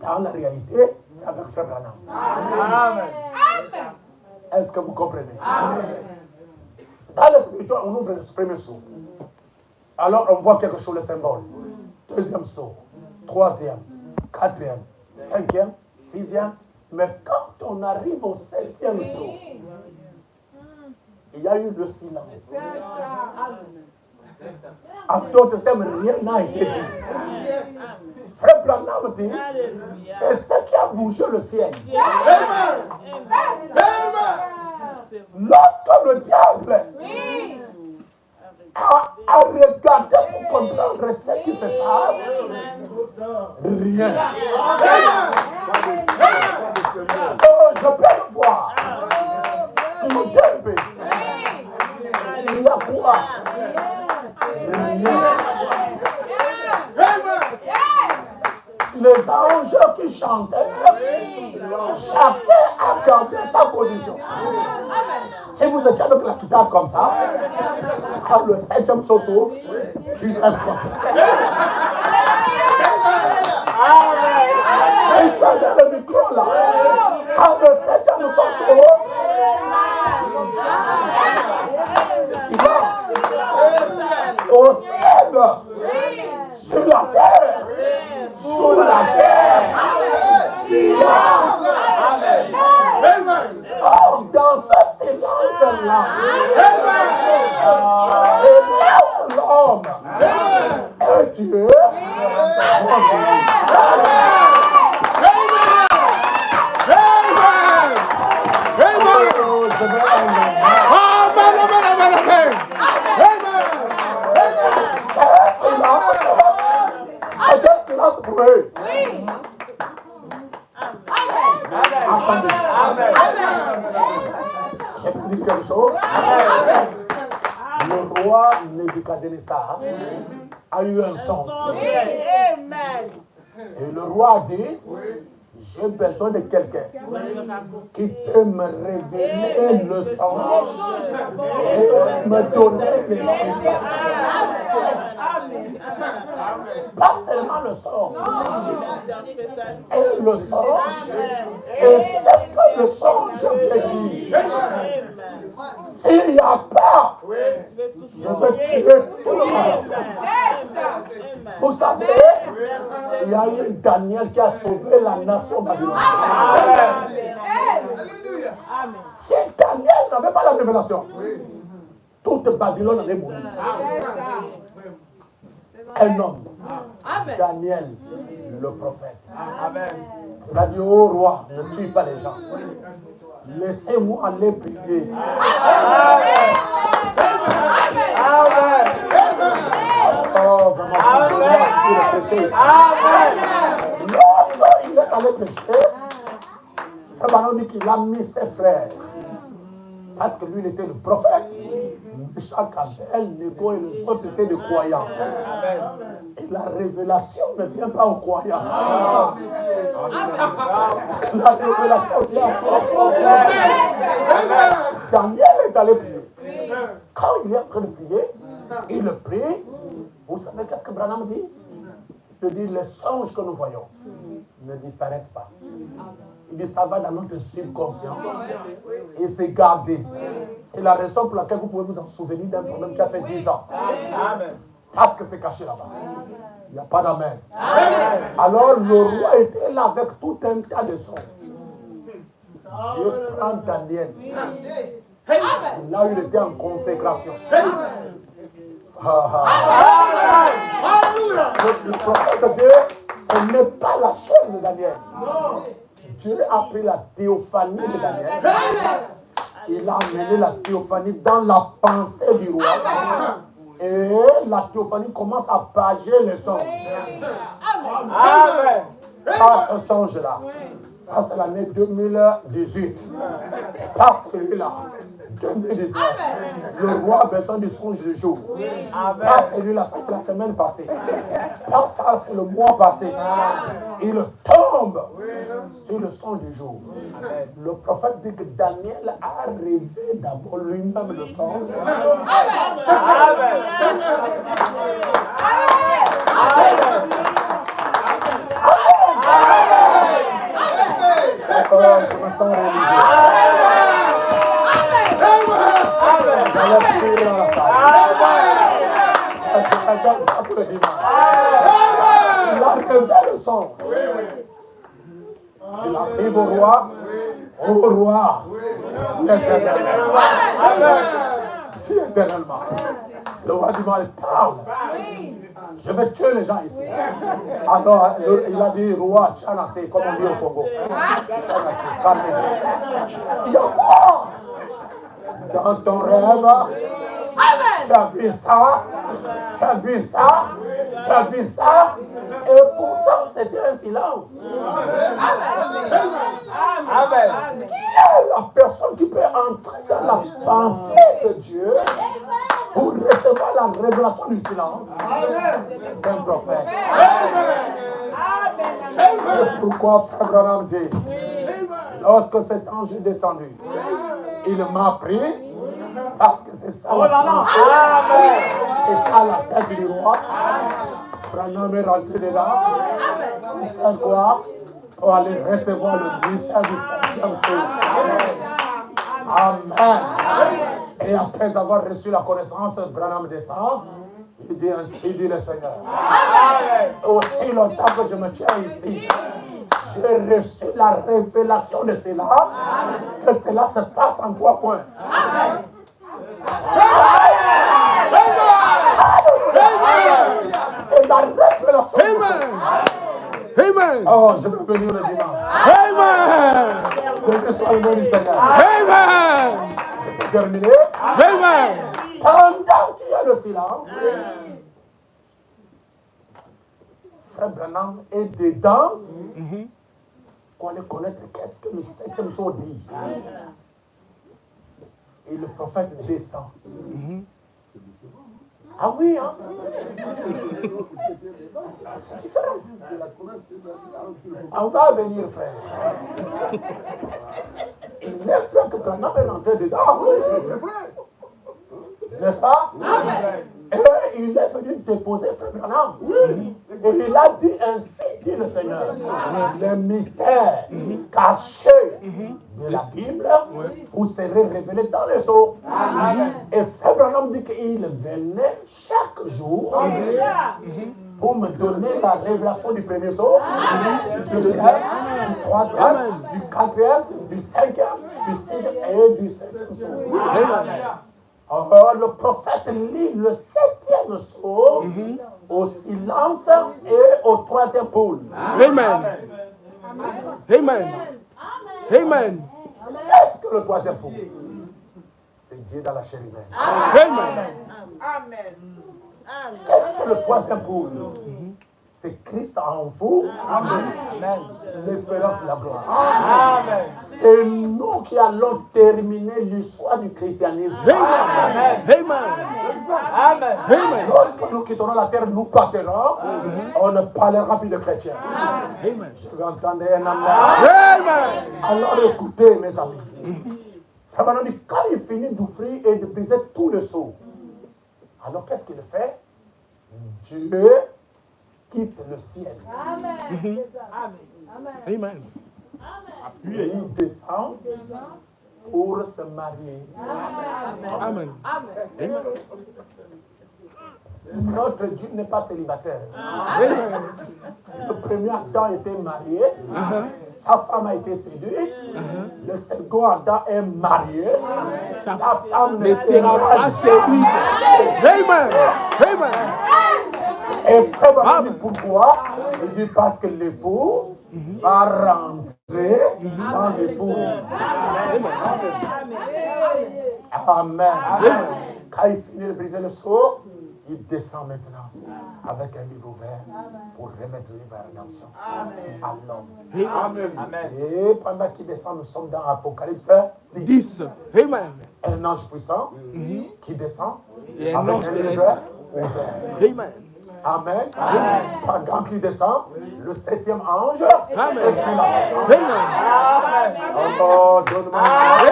Dans la réalité, c'est avec Frère Branham. Est-ce que vous comprenez? Dans le spirituel, on ouvre le premier saut. Alors, on voit quelque chose, le symbole. Deuxième saut. Troisième. Quatrième. Cinquième. Sixième. Mais quand on arrive au 7e saut, il y a eu le silence. En d'autres termes, rien n'a été dit. Frère Branham dit, c'est ce qui a bougé le ciel. Lorsque le diable a regardé pour comprendre ce qui se passe, rien. Oh, je peux le voir. Mon Dieu, il y a quoi? Rien. Les anges qui chantaient, chacun a gardé sa position. Si vous étiez avec la guitare comme ça, quand le 7e saut s'ouvre, tu restes comme ça. Si tu avais le micro là, quand le 7e saut s'ouvre, silence. Et là où l'homme est Dieu, c'est un silence pour eux. Attendez. J'ai pu dire quelque chose. Le roi Nebuchadnezzar a eu un songe. Et le roi a dit, j'ai besoin de quelqu'un qui peut me révéler le songe et me donner les signes. Pas seulement le songe, et le songe, et ce que le songe veut dire. S'il n'y a pas, je vais tuer tout le monde. Vous savez, il y a eu Daniel qui a sauvé la nation babylonienne. Si Daniel n'avait pas la révélation, toute Babylone allait mourir. Un homme, Daniel, le prophète, il a dit au roi, ne tue pas les gens. Laissez-moi aller prier. Oh, vraiment, lorsqu'il est allé pécher, Frère Branham dit qu'il a mis ses frères. Parce que lui, il était le prophète. Chaque Abel, Nebo et les autres étaient des croyants. Et la révélation ne vient pas aux croyants. La révélation vient aux croyants. Daniel est allé prier. Quand il est en train de prier, il prie. Vous savez qu'est-ce que Branham dit? Il dit, les songes que nous voyons ne disparaissent pas. Il dit, ça va dans notre subconscient et c'est gardé. C'est la raison pour laquelle vous pouvez vous en souvenir d'un problème qui a fait 10 ans. Parce que c'est caché là-bas. Il n'y a pas d'amen. Alors le roi était là avec tout un tas de songes. Dieu prend Daniel. Là où il était en consécration. Le prophète de Dieu, ce n'est pas la chair de Daniel. Dieu a pris la théophanie de Daniel. Il a amené la théophanie dans la pensée du roi. Et la théophanie commence à pager les songes. Pas ce songe-là. Ça, c'est l'année 2018. Pas celui-là. 2019. Le roi a besoin du songe du jour. Pas celui-là, ça c'est la semaine passée. Pas ça, c'est le mois passé. Il tombe sur le songe du jour. Le prophète dit que Daniel a rêvé d'abord lui-même le songe. Oh, je me sens religieux. J'allais prier dans la salle. Il a rêvé le songe. Il arrive au roi. Au roi. Viens éternellement. Le roi du mal parle. Je vais tuer les gens ici. Alors, il a dit, roi, Tchanasé, comme on dit au Congo. Tchanasé, calmez-vous. Il y a quoi? Dans ton rêve, tu as vu ça, tu as vu ça, tu as vu ça, et pourtant c'était un silence. Amen. Qui est la personne qui peut entrer dans la pensée de Dieu pour recevoir la révélation du silence? C'est un prophète. C'est pourquoi Frère Branham dit, lorsque cet ange est descendu, il m'a pris parce que c'est ça la pensée, c'est ça la tête du roi. Branham est rentré dedans. Pour faire quoi? Pour aller recevoir le mystère du 5e jour. Amen. Et après avoir reçu la connaissance, Branham descend. Il dit ainsi, dit le Seigneur. Aussi longtemps que je me tiens ici, j'ai reçu la révélation de cela, que cela se passe en 3 points. C'est la révélation. Amen. Amen. Oh, je veux venir le dimanche. Amen. Que soit le nom du Seigneur. Amen. Je peux terminer. Amen. Pendant qu'il y a le silence, Frère Branham est dedans. Qu'on allait connaître qu'est-ce que le 7e jour dit. Et le prophète descend. Ah oui, hein? C'est différent. On va venir, frère. Les frères que Branham est entré dedans. N'est-ce pas? Et il est venu déposer Frère Branham. Et il a dit ainsi dit le Seigneur. Les mystères cachés de la Bible vous serez révélés dans les eaux. Et Frère Branham dit qu'il venait chaque jour pour me donner la révélation du premier saut, du deuxième, du troisième, du quatrième, du cinquième, du sixième et du septième saut. Alors, le prophète lit le 7e saut au silence et au 3e pôle. Amen. Amen. Amen. Qu'est-ce que le 3e pôle? C'est Dieu dans la chair humaine. Amen. Qu'est-ce que le 3e pôle? C'est Christ en vous, l'espérance de la gloire. C'est nous qui allons terminer l'histoire du christianisme. Amen. Lorsque nous quitterons la terre, nous partirons, on ne parlera plus de chrétiens. Je vais entendre un amen. Alors écoutez, mes amis. Ça m'a dit, quand il finit d'ouvrir et de briser tous les seaux, alors qu'est-ce qu'il fait? Dieu quitte le ciel. Amen. Et il descend pour se marier. Amen. Notre Dieu n'est pas célibataire. Le premier Adam était marié. Sa femme a été séduite. Le second Adam est marié. Sa femme ne sera pas séduite. Amen. Et Frère dit pourquoi? Il dit parce que l'époux va rentrer dans l'époux. Amen. Quand il finit de briser le seau, il descend maintenant avec un livre ouvert pour remettre le livre à rédemption à l'homme. Amen. Et pendant qu'il descend, nous sommes dans Apocalypse 10. Amen. un ange puissant qui descend Et un ange avec un livre terrestre. ouvert. Amen. Amen. Pendant qu'il descend, le 7e ange Amen. est sur la Amen. Oh, donne-moi. Amen.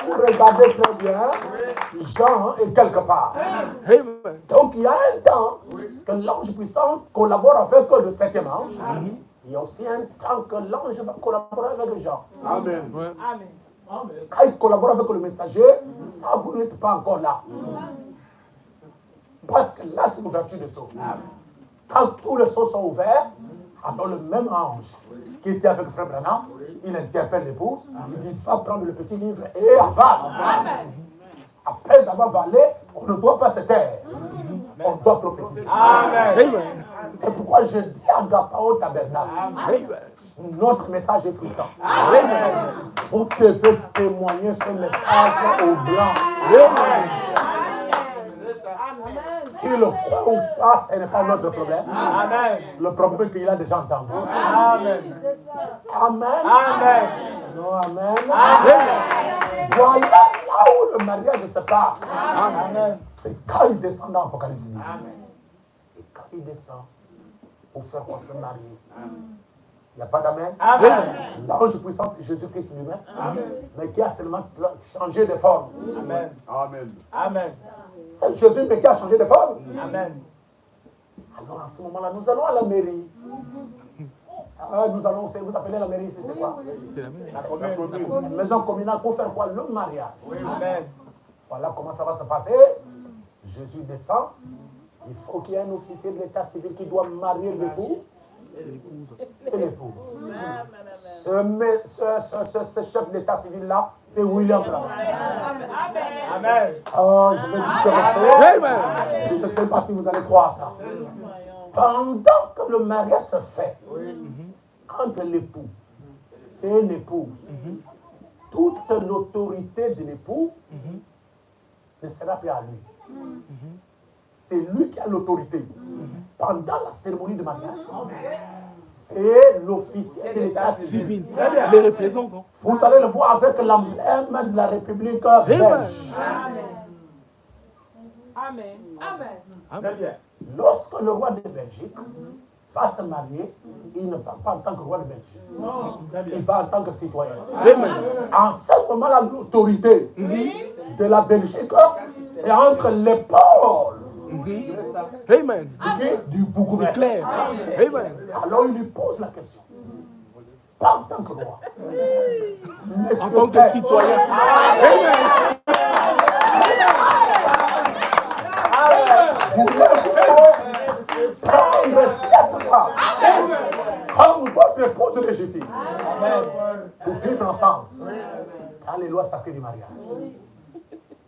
Vous regardez très bien, Jean est quelque part. Amen. Donc il y a un temps que l'ange puissant collabore avec le 7e ange. Il y a aussi un temps que l'ange va collaborer avec Jean. Amen. Quand il collabore avec le messager, ça vous n'êtes pas encore là. Parce que là, c'est l'ouverture des sceaux. Quand tous les sceaux sont ouverts, alors le même ange qui était avec Frère Branham, il interpelle l'épouse, il dit va prendre le petit livre et avale. Après avoir avalé, on ne doit pas se taire. On doit prophétiser. Amen. C'est pourquoi je dis à Gapao Tabernacle, notre message est puissant. Vous devez témoigner ce message aux blancs. Qui le croit ou pas, ce n'est pas notre problème. Le problème est qu'il a déjà entendu. Amen. Non, amen. Voilà là où le mariage se passe. C'est quand il descend dans l'Apocalypse 10. Et quand il descend pour faire qu'on se marie, il n'y a pas d'amen. L'ange puissant, c'est Jésus-Christ lui-même, mais qui a seulement changé de forme. Amen. C'est Jésus, mais qui a changé de forme. Amen. Alors en ce moment-là, nous allons à la mairie. Nous allons, vous appelez la mairie, c'est quoi? C'est la même. Une maison communale pour faire quoi? Le mariage. Amen. Voilà comment ça va se passer. Jésus descend. Il faut qu'il y ait un officier de l'état civil qui doit marier l'époux et l'époux. Ce ce chef d'état civil-là, c'est William Branham. Amen. Oh, je vais dire quelque chose. Amen. Je ne sais pas si vous allez croire ça. Pendant que le mariage se fait entre l'époux et l'épouse, toute l'autorité de l'époux ne sera plus à lui. C'est lui qui a l'autorité. Pendant la cérémonie de mariage, c'est l'officier de l'état civil. Les représentants. Vous allez le voir avec l'emblème de la République belge. Amen. Amen. Lorsque le roi de Belgique va se marier, il ne va pas en tant que roi de Belgique. Il va en tant que citoyen. Amen. En ce moment-là, l'autorité de la Belgique, c'est entre l'épaule Amen. du bourgmestre. C'est clair. Amen. Alors il lui pose la question. Pas en tant que roi. Mais En ce tant que père, citoyen. prendre cette femme comme votre épouse légitime pour vivre ensemble dans les lois sacrées du mariage.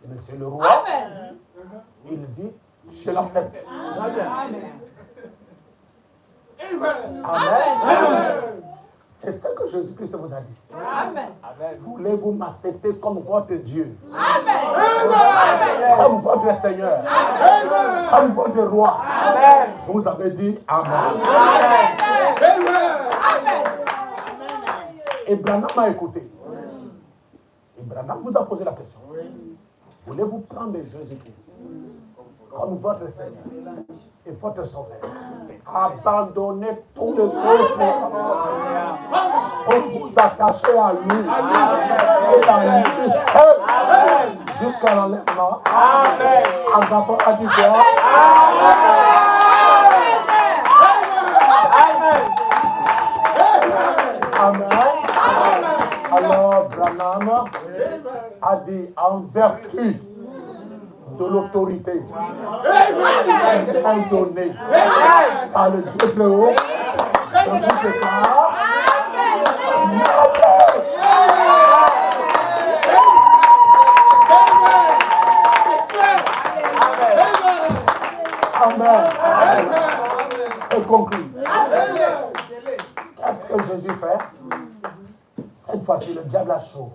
Monsieur le roi, il dit, je l'accepte. Amen. C'est ce que Jésus-Christ vous a dit. Voulez-vous m'accepter comme votre Dieu? Comme votre Seigneur? Comme votre roi? Vous avez dit Amen. Et Branham a écouté. Et Branham vous a posé la question. Voulez-vous prendre Jésus-Christ comme votre Seigneur et votre Sauveur? Abandonnez tous les autres pour vous attacher à lui et à lui seul jusqu'à l'enlèvement. Agapon a dit quoi? Amen. Alors Branham a dit en vertu de l'autorité donnée par le Dieu très haut, je vous déclare Amen. C'est conclu. Qu'est-ce que Jésus fait? Cette fois-ci, le diable a chaud.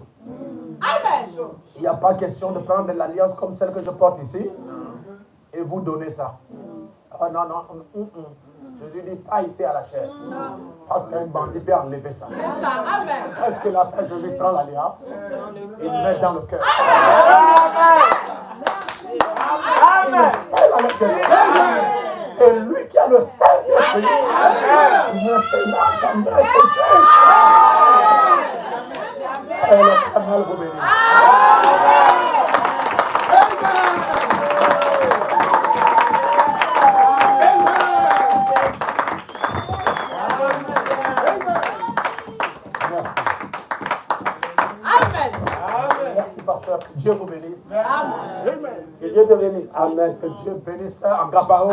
Il n'y a pas question de prendre l'alliance comme celle que je porte ici et vous donner ça. Oh non, non. Jésus dit pas ici à la chair. Parce qu'un bandit peut enlever ça. Qu'est-ce qu'il a fait? Jésus prend l'alliance et le met dans le cœur. Il le scelle à l'intérieur. C'est lui qui a le Saint-Esprit. Il ne se lâche jamais ce Dieu. Et l'Éternel vous bénisse. Merci, pasteur. Que Dieu vous bénisse. Amen. Que Dieu te bénisse. Amen. Que Dieu bénisse Agapao.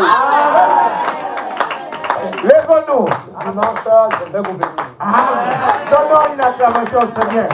Lève-nous. Dimanche, je vais vous bénir. Donnons une acclamation au Seigneur.